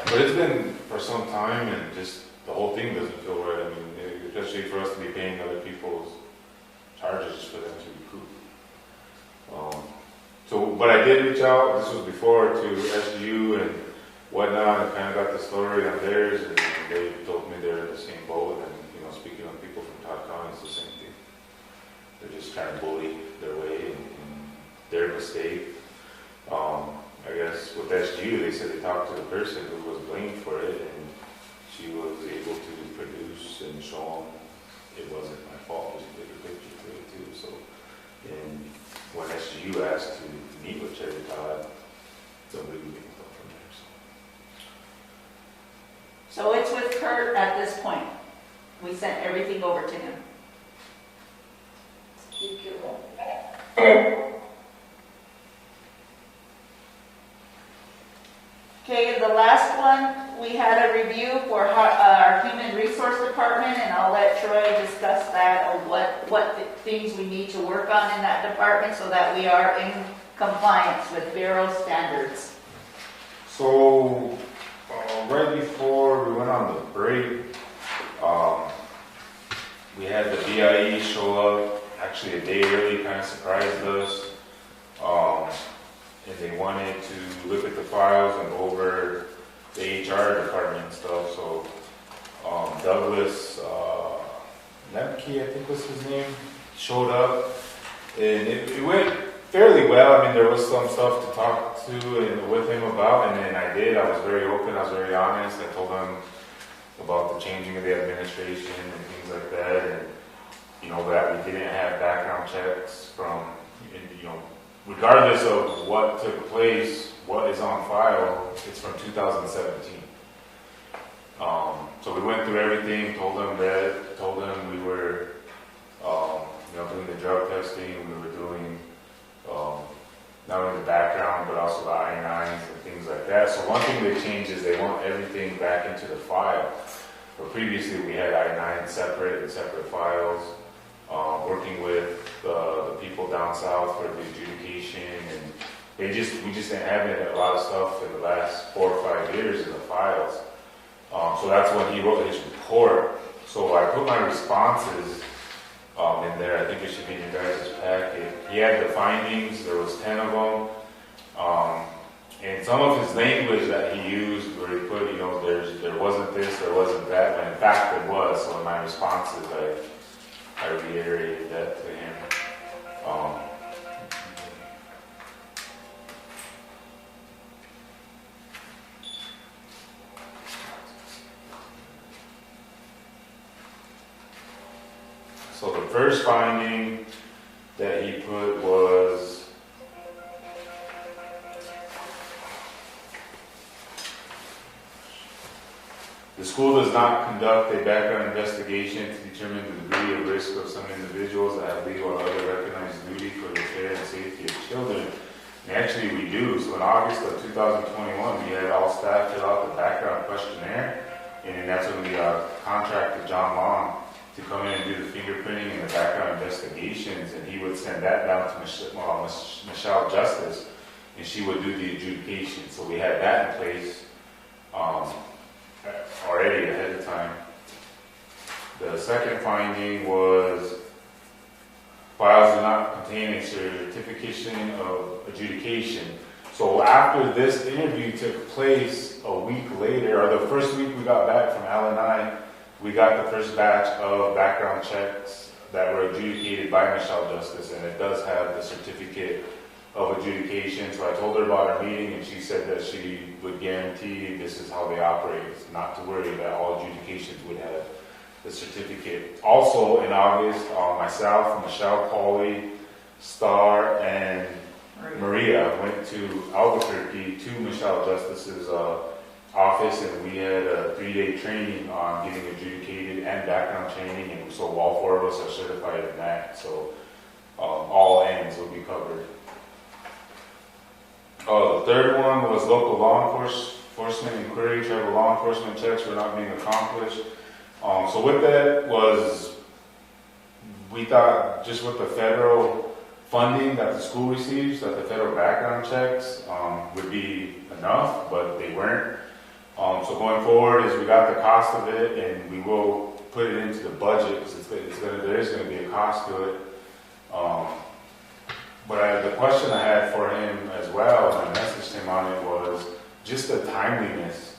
But it's been for some time, and just the whole thing doesn't feel right. I mean, especially for us to be paying other people's charges just for them to recoup. But I did reach out, this was before, to SGU and whatnot, and kind of got the story on theirs, and they told me they're in the same boat, and speaking of people from Todd County, it's the same thing. They're just trying to bully their way, and their mistake. I guess with SGU, they said they talked to the person who was blamed for it, and she was able to produce and show them it wasn't my fault. There's a bigger picture to it too. So, and when SGU asked to meet with Cherry Todd, somebody would get up from there. So it's with Kurt at this point. We sent everything over to him. Thank you. Okay, the last one, we had a review for our Human Resource Department, and I'll let Troy discuss that, of what things we need to work on in that department so that we are in compliance with Bureau standards. So, right before we went on the break, we had the BIE show up, actually a day early, kind of surprised us. And they wanted to look at the files and go over the HR department and stuff. So Douglas Lemke, I think was his name, showed up, and it went fairly well. I mean, there was some stuff to talk to and with him about, and then I was very open, I was very honest. I told him about the changing of the administration and things like that, and that we didn't have background checks from, regardless of what took place, what is on file, it's from 2017. So we went through everything, told them we were, doing the drug testing, we were doing, not only the background, but also the I-9s and things like that. So one thing they changed is they want everything back into the file. But previously we had I-9 separate files, working with the people down south for the adjudication, and we just didn't have a lot of stuff in the last 4 or 5 years in the files. So that's when he wrote his report. So I put my responses in there. I think it should be in your guys' packet. He had the findings. There was 10 of them. And some of his language that he used, where he put, there wasn't this, there wasn't that, when in fact there was. So in my responses, I reiterated that to him. So the first finding that he put was the school does not conduct a background investigation to determine the degree of risk of some individuals that have legal or other recognized duty for the care and safety of children. And actually we do. So in August of 2021, we had all staff fill out the background questionnaire, and then that's when we contracted John Long to come in and do the fingerprinting and the background investigations, and he would send that down to Michelle Justice, and she would do the adjudication. So we had that in place already ahead of time. The second finding was files do not contain a certification of adjudication. So after this interview took place a week later, or the first week we got back from L&I, we got the first batch of background checks that were adjudicated by Michelle Justice, and it does have the certificate of adjudication. So I told her about our meeting, and she said that she would guarantee this is how they operate, not to worry that all adjudications would have the certificate. Also in August, myself, Michelle, Pauly, Star, and Maria went to Albuquerque to Michelle Justice's office, and we had a 3-day training on getting adjudicated and background training, and so all 4 of us are certified in that. So all ends will be covered. The third one was local law enforcement inquiry. Tribal law enforcement checks were not being accomplished. So with that was, we thought just with the federal funding that the school receives, that the federal background checks would be enough, but they weren't. So going forward is we got the cost of it, and we will put it into the budget, because there is going to be a cost to it. But the question I had for him as well, and I messaged him on it, was just the timeliness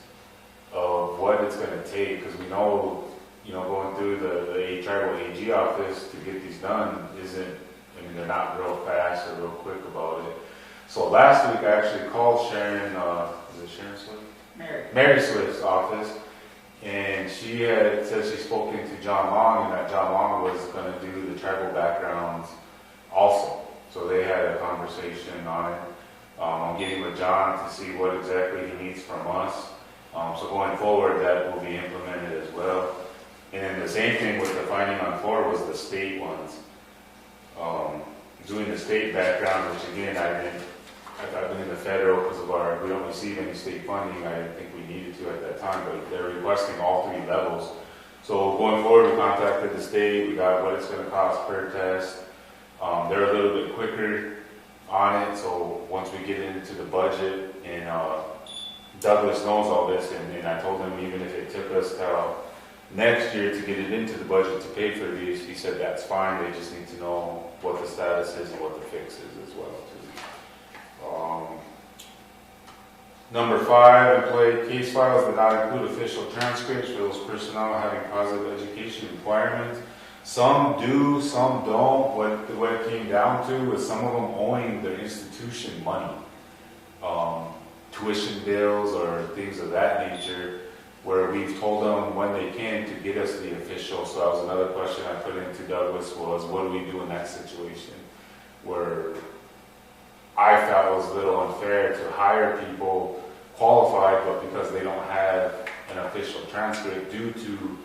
of what it's going to take, because we know, going through the tribal AG office to get these done they're not real fast or real quick about it. So last week I actually called Sharon, is it Sharon Swift? Mary Swift's office, and she had said she'd spoken to John Long, and that John Long was going to do the tribal backgrounds also. So they had a conversation on it. I'm getting with John to see what exactly he needs from us. So going forward, that will be implemented as well. And then the same thing with the finding on 4 was the state ones. Doing the state background, which again, I've been in the federal because we don't receive any state funding. I didn't think we needed to at that time, but they're requesting all 3 levels. So going forward, we contacted the state. We got what it's going to cost per test. They're a little bit quicker on it. So once we get into the budget, and Douglas knows all this, and I told him even if it took us till next year to get it into the budget to pay for these, he said that's fine. They just need to know what the status is and what the fix is as well too. Number 5, employee case files did not include official transcripts for those personnel having positive education requirements. Some do, some don't. What it came down to was some of them owing their institution money, tuition bills or things of that nature, where we've told them when they can to get us the official. So that was another question I put into Douglas was, what do we do in that situation where I felt it was a little unfair to hire people qualified, but because they don't have an official transcript due to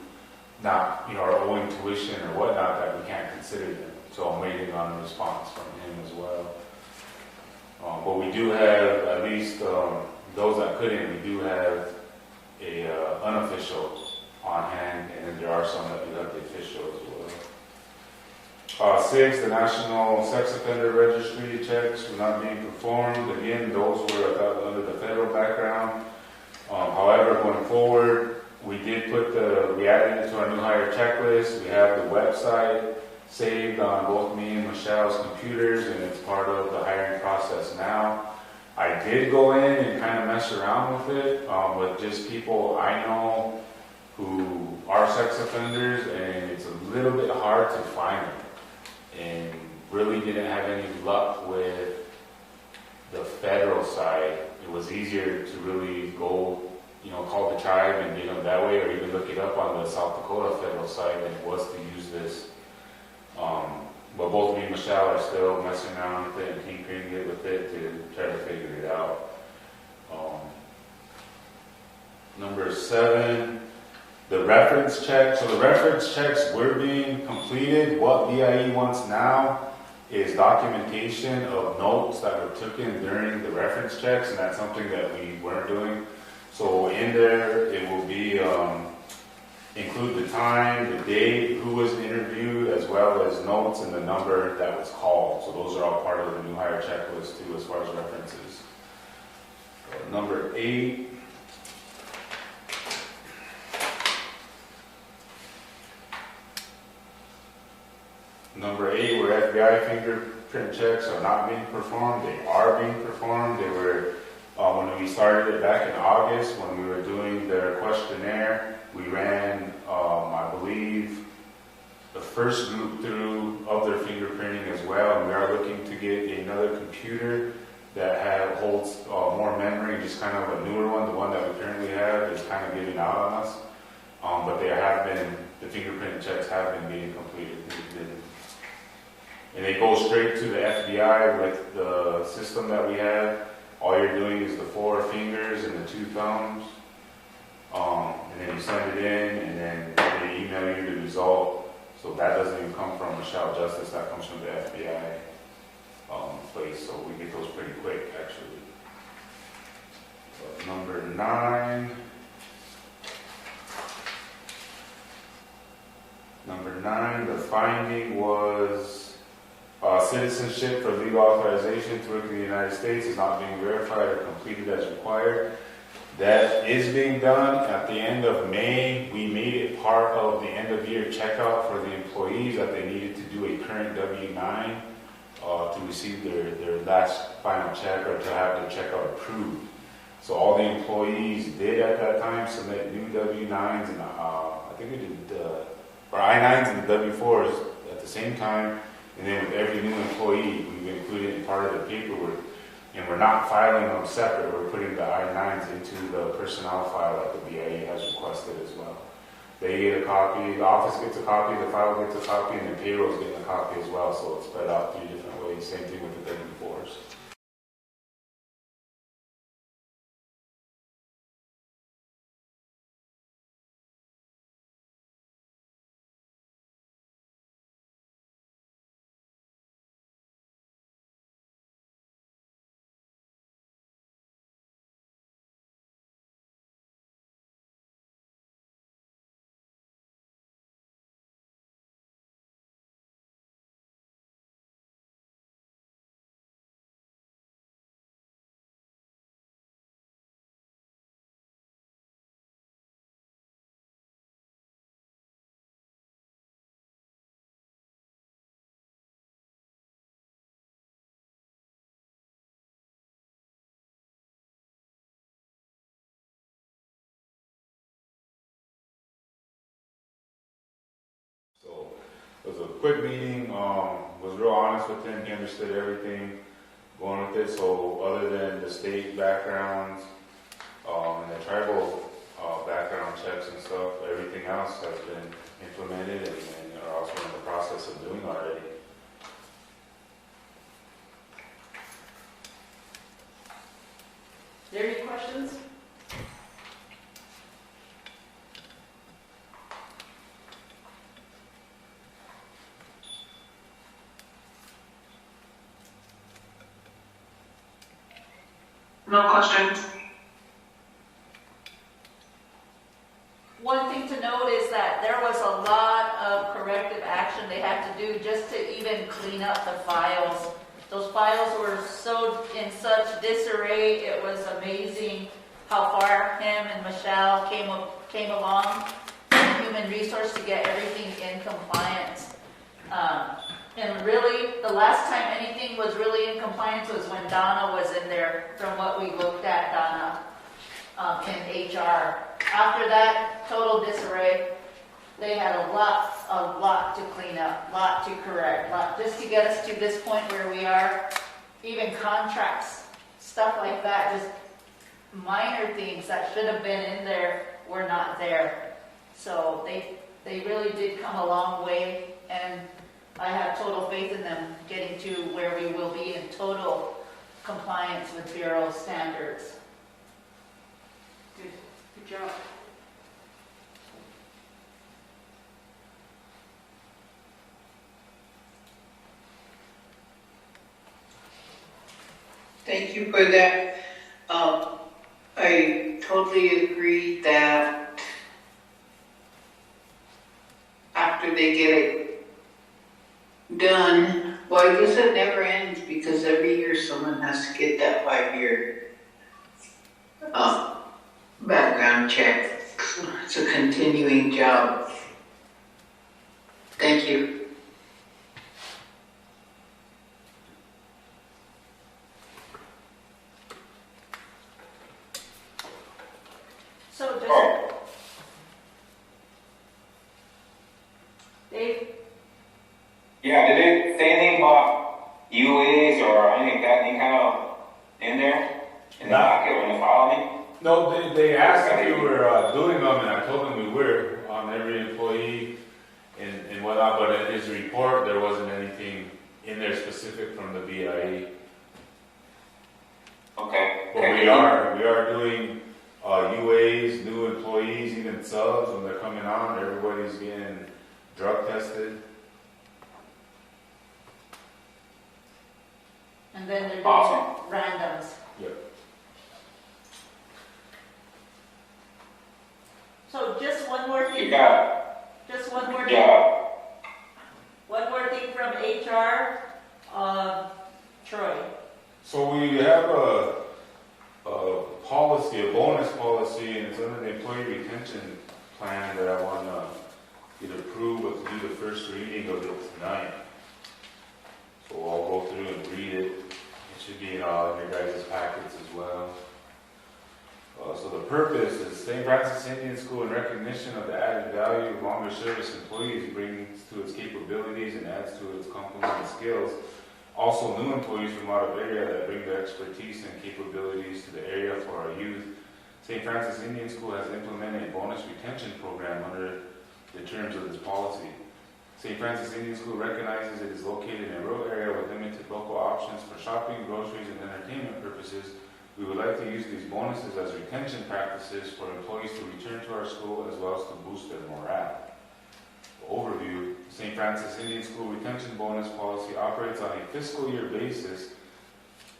not, our owing tuition or whatnot, that we can't consider them. So I'm waiting on a response from him as well. But we do have, at least those that couldn't, we do have a unofficial on hand, and then there are some that do have the official as well. 6, the National Sex Offender Registry checks were not being performed. Again, those were under the federal background. However, going forward, we added it to our new hire checklist. We have the website saved on both me and Michelle's computers, and it's part of the hiring process now. I did go in and kind of mess around with it, with just people I know who are sex offenders, and it's a little bit hard to find them. And really didn't have any luck with the federal side. It was easier to really go, call the tribe and get them that way, or even look it up on the South Dakota federal side than it was to use this. But both me and Michelle are still messing around with it and tinkering it with it to try to figure it out. Number 7, the reference check. So the reference checks were being completed. What BIE wants now is documentation of notes that were taken during the reference checks, and that's something that we weren't doing. So in there, it will be include the time, the date, who was interviewed, as well as notes and the number that was called. So those are all part of the new hire checklist too, as far as references. Number 8. Number 8, where FBI fingerprint checks are not being performed. They are being performed. They were, when we started it back in August, when we were doing their questionnaire, we ran, I believe, the first group through of their fingerprinting as well. And we are looking to get another computer that holds more memory, just kind of a newer one. The one that we currently have is kind of giving out on us. But the fingerprint checks have been being completed. And they go straight to the FBI with the system that we have. All you're doing is the 4 fingers and the 2 thumbs. And then you send it in, and then they email you the result. So that doesn't even come from Michelle Justice, that comes from the FBI place. So we get those pretty quick, actually. But number 9. Number 9, the finding was citizenship for legal authorization to work in the United States is not being verified or completed as required. That is being done. At the end of May, we made it part of the end of year checkout for the employees that they needed to do a current W-9 to receive their last final check or to have their checkout approved. So all the employees did at that time submit new W-9s, and I think we did our I-9s and the W-4s at the same time. And then with every new employee, we've included in part of the paperwork. And we're not filing them separate. We're putting the I-9s into the personnel file that the BIA has requested as well. They get a copy, the office gets a copy, the file gets a copy, and the payroll's getting a copy as well. So it's spread out 3 different ways. Same thing with the W-4s. So it was a quick meeting, was real honest with him, he understood everything going with it. So other than the state backgrounds and the tribal background checks and stuff, everything else has been implemented and are also in the process of doing already. No questions. One thing to note is that there was a lot of corrective action they had to do just to even clean up the files. Those files were so in such disarray, it was amazing how far him and Michelle came along in human resource to get everything in compliance. And really, the last time anything was really in compliance was when Donna was in there, from what we looked at, Donna, in HR. After that, total disarray. They had a lot to clean up, lot to correct, just to get us to this point where we are. Even contracts, stuff like that, just minor things that should have been in there were not there. So they really did come a long way, and I have total faith in them getting to where we will be in total compliance with Bureau standards. Good job. Thank you for that. I totally agree that after they get it done, well, I guess it never ends because every year someone has to get that 5-year background check. It's a continuing job. Thank you. So just, Dave? Yeah, did it say anything about UAs or anything like that, any kind of in there? In the docket or in the file? No, they asked if we were doing them, and I told them we were on every employee and whatnot, but in his report, there wasn't anything in there specific from the BIA. Okay. But we are doing UAs, new employees, even subs, when they're coming on, everybody's getting drug tested. And then they're doing Awesome. randoms. Yep. So just one more thing. Yeah. Just one more thing. Yeah. One more thing from HR, Troy. So we have a policy, a bonus policy, and it's under the employee retention plan that I want to get approved with to do the first reading of it tonight. So I'll go through and read it. It should be in your guys' packets as well. So the purpose is St. Francis Indian School, in recognition of the added value of longer service employees, brings to its capabilities and adds to its complementary skills. Also, new employees from out of area that bring their expertise and capabilities to the area for our youth. St. Francis Indian School has implemented a bonus retention program under the terms of this policy. St. Francis Indian School recognizes it is located in a rural area with limited local options for shopping, groceries, and entertainment purposes. We would like to use these bonuses as retention practices for employees to return to our school, as well as to boost their morale. Overview: St. Francis Indian School retention bonus policy operates on a fiscal year basis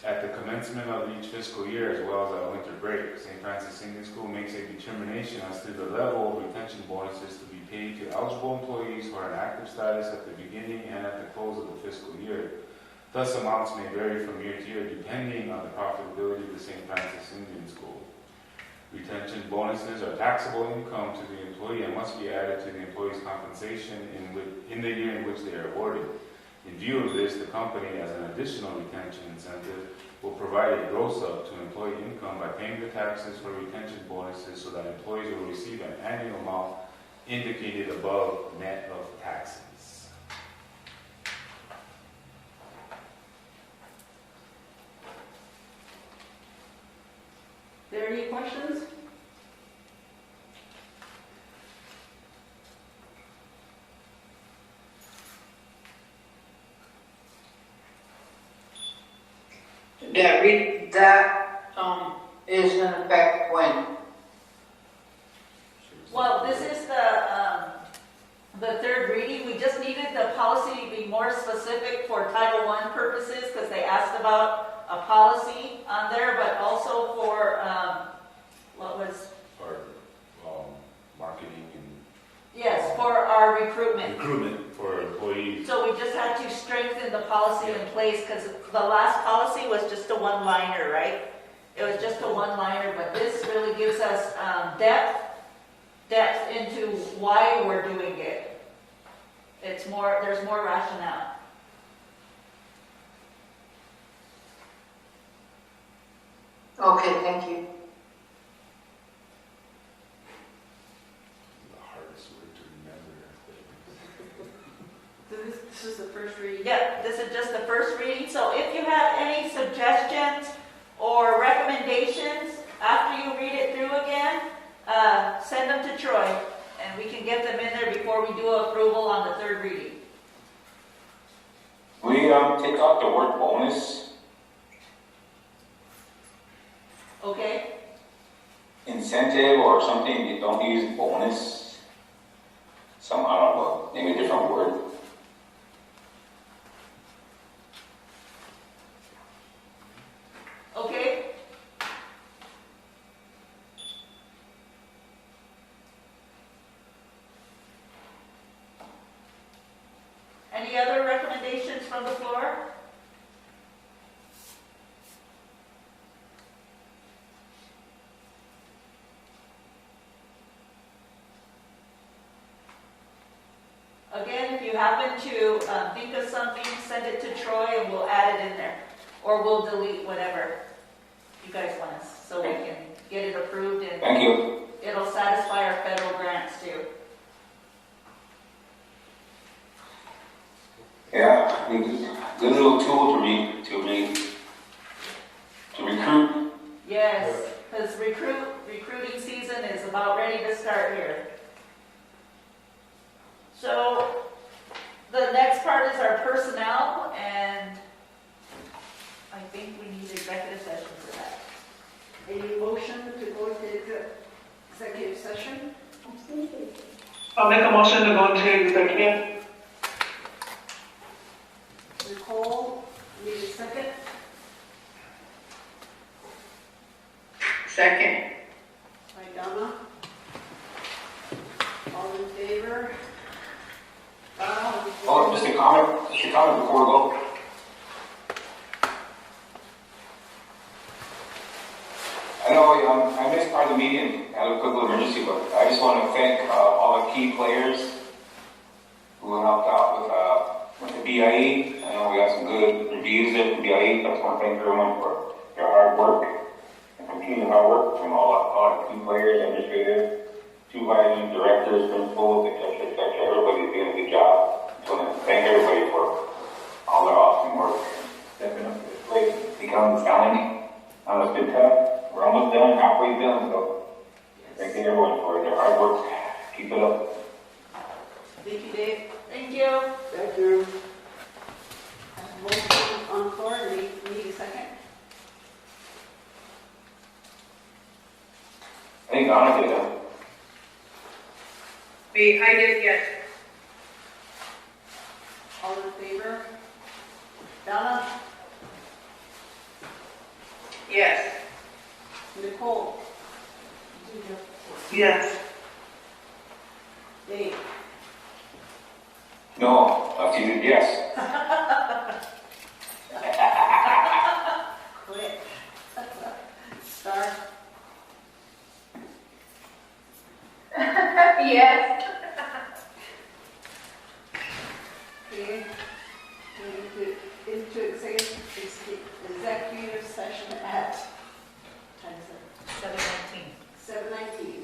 at the commencement of each fiscal year, as well as at winter break. St. Francis Indian School makes a determination as to the level of retention bonuses to be paid to eligible employees who are in active status at the beginning and at the close of the fiscal year. Thus, amounts may vary from year to year depending on the profitability of the St. Francis Indian School. Retention bonuses are taxable income to the employee and must be added to the employee's compensation in the year in which they are awarded. In view of this, the company, as an additional retention incentive, will provide a gross-up to employee income by paying the taxes for retention bonuses so that employees will receive an annual amount indicated above net of taxes. Are there any questions? That is in effect when? Well, this is the third reading. We just needed the policy to be more specific for Title I purposes because they asked about a policy on there, but also our recruitment. recruitment for employees. So we just had to strengthen the policy in place because the last policy was just a one-liner, right? It was just a one-liner, but this really gives us depth into why we're doing it. It's more, there's more rationale. Okay, thank you. The hardest word to remember. This is the first reading. Yep, this is just the first reading, so if you have any suggestions or recommendations after you read it through again, send them to Troy, and we can get them in there before we do approval on the third reading. We take out the word bonus, Okay? incentive or something, you don't use bonus. Some, I don't know, maybe a different word. Okay? Any other recommendations from the floor? Again, if you happen to think of something, send it to Troy and we'll add it in there. Or we'll delete whatever you guys want us, so we can get it approved and Thank you. it'll satisfy our federal grants too. Yeah, good little tool to recruit. Yes, because recruiting season is about ready to start here. So the next part is our personnel, and I think we need executive session for that. Any motion to go into executive session? I'll make a motion to go into executive. Nicole, need a second? Second. By Donna. All in favor? Oh, just a comment before we go. I know I missed part of the meeting, I had a quick little emergency, but I just want to thank all the key players who helped out with the BIE. I know we got some good reviews there from BIE. I just want to thank everyone for their hard work and continued hard work from all the key players, administrators, supervisors, directors, principals, etc. Everybody's doing a good job. I just want to thank everybody for all their awesome work. Stepping up to the plate, becoming challenging. It's been tough. We're almost done, halfway done, so thank you everyone for their hard work. Keep it up. Thank you, Dave. Thank you. Thank you. Motion on the floor, need a second? I think Donna did that. I did, yes. All in favor? Donna? Yes. Nicole? Yes. Dave? No, she did yes. Quit. Star? Yes. Okay. Into executive session at 7:19. 7:19.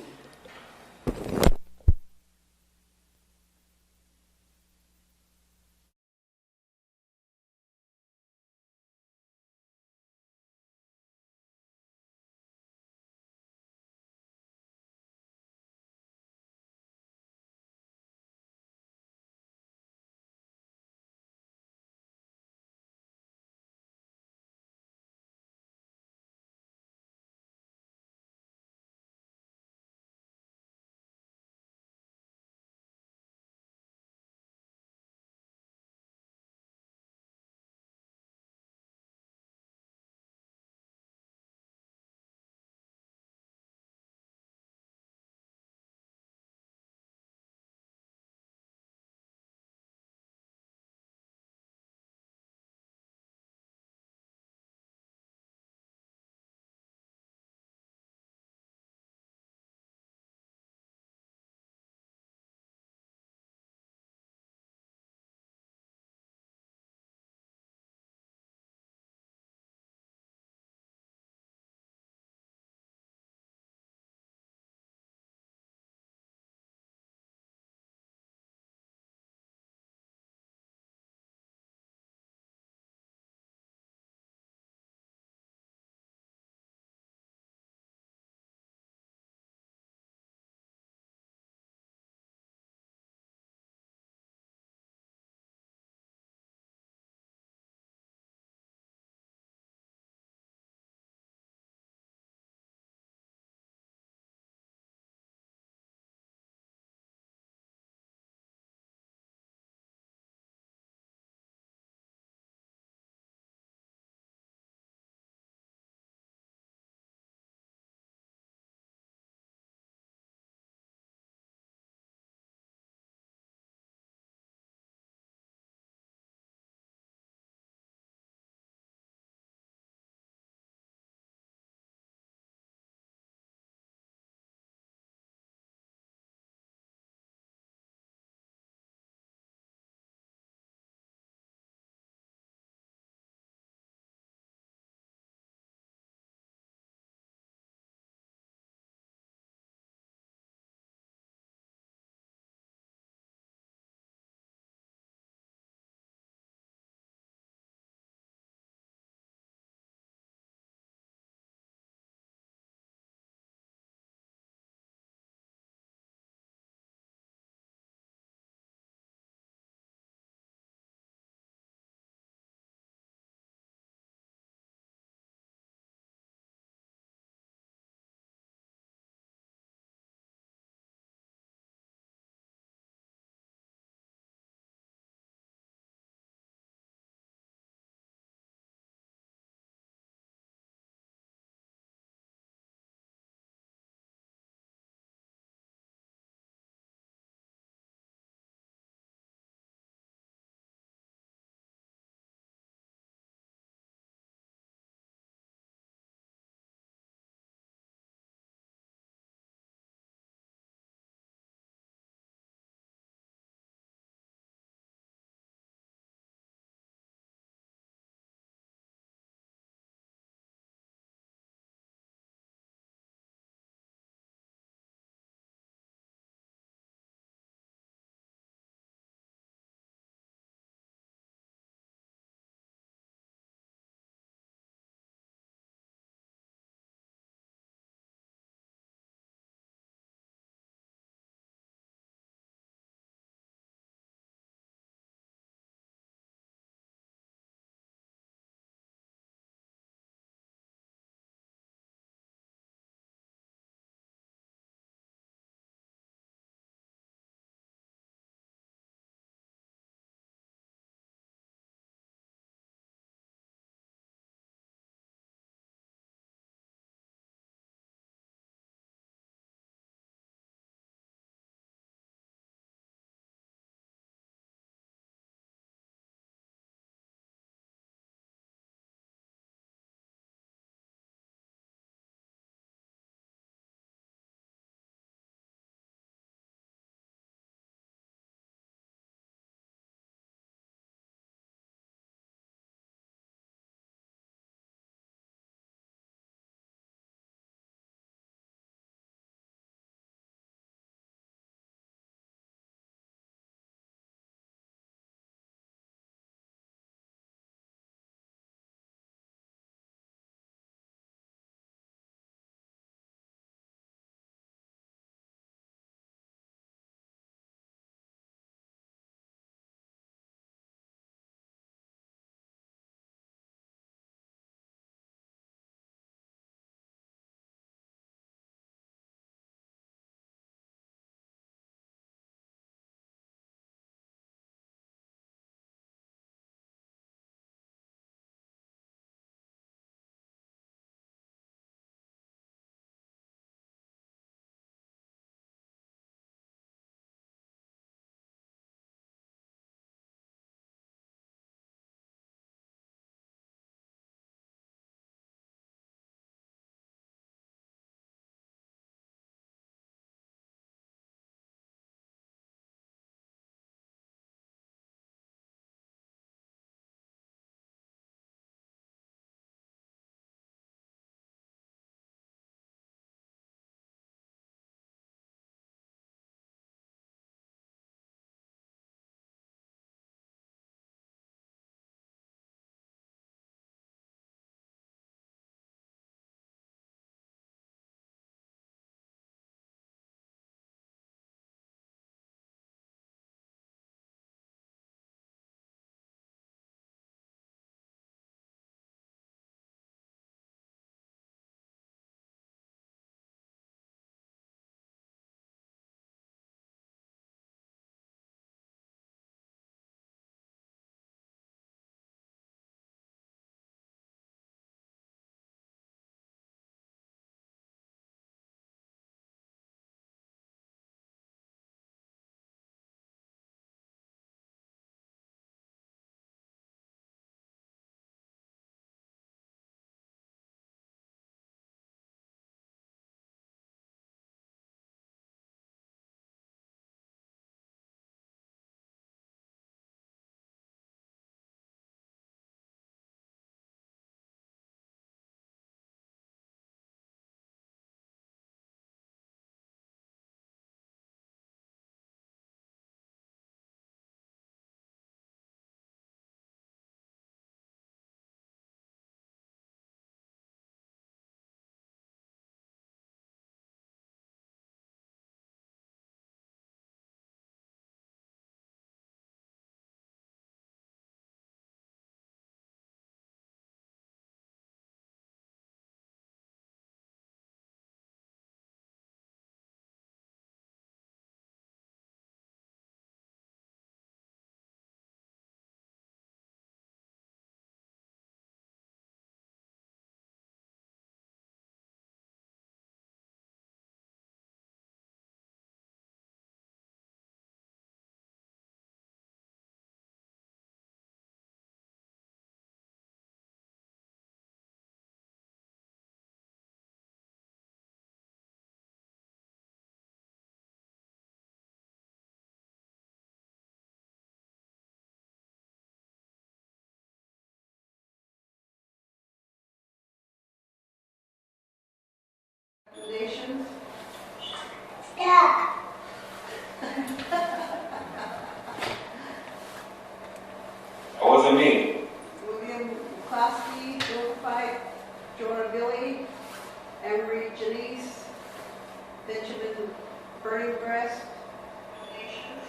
Burning Breast,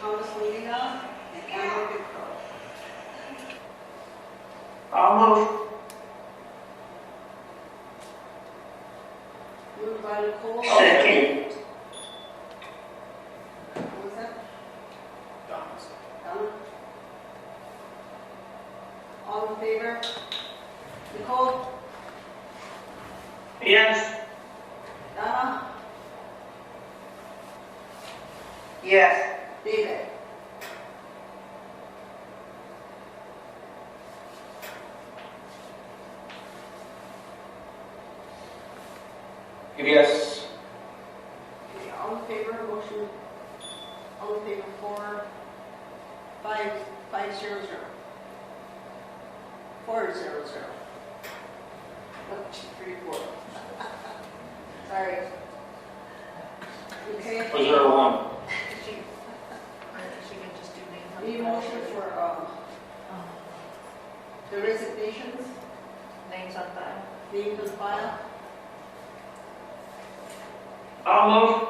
Thomas Molina, and Amber Dicko. I'll move. Moved by Nicole. Second. What was that? Donna's. Donna? All in favor? Nicole? Yes. Donna? Yes. David? Yes. Okay, all in favor, motion, all in favor, 500. 400. 1, 2, 3, 4. Sorry. Okay. 401. Need a motion for, the resignations, Names on file. names on file. I'll move.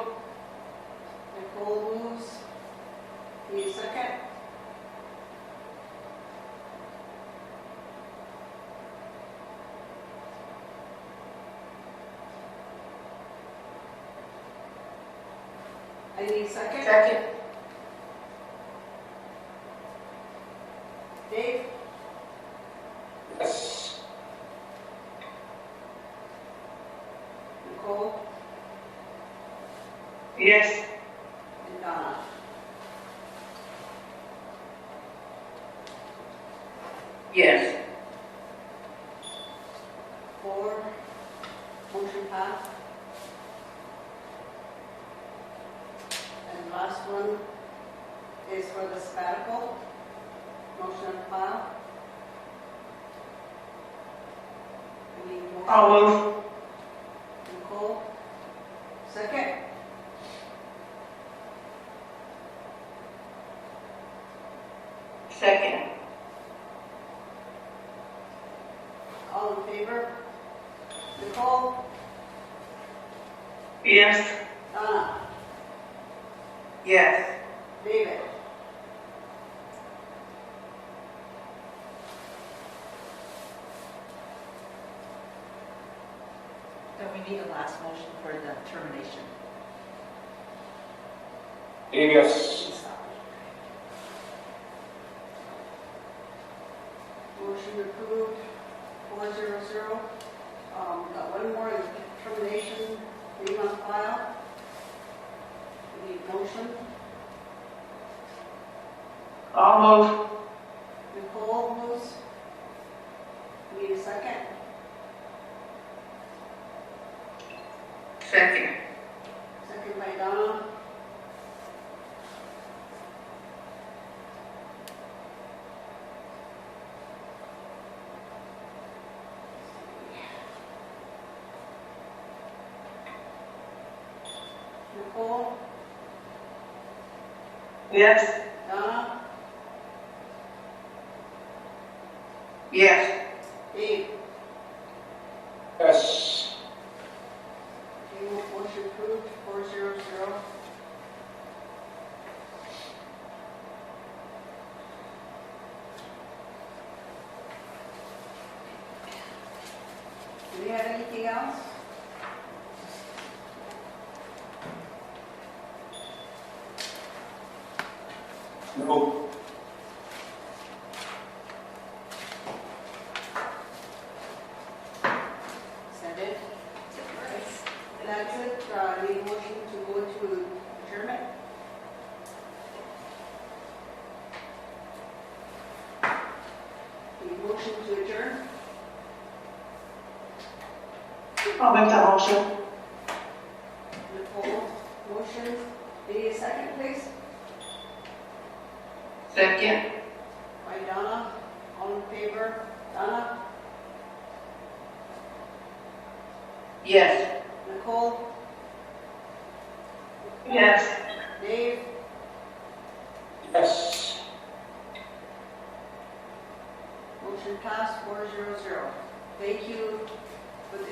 Nicole moves. Need a second? I need a second. Second. Dave? Yes. Nicole? Yes. And Donna? Yes. 4, motion passed. And the last one is for the sabbatical. Motion on file. I need a motion. I'll move. Nicole? Second? Second. All in favor? Nicole? Yes. Donna? Yes. David? Then we need a last motion for the termination. Yes. Motion approved, 400. Got one more, termination, name on file. We need motion. I'll move. Nicole moves. Need a second? Second. Second by Donna. Nicole? Yes. Donna? Yes. Dave? Yes. Okay, motion approved, 400. Do we have anything else? No. Is that it? That's it. Need a motion to go into adjournment? Need a motion to adjourn? I'll make that motion. Nicole, motion. Need a second, please? Second. By Donna. All in favor? Donna? Yes. Nicole? Yes. Dave? Yes. Motion passed, 400. Thank you.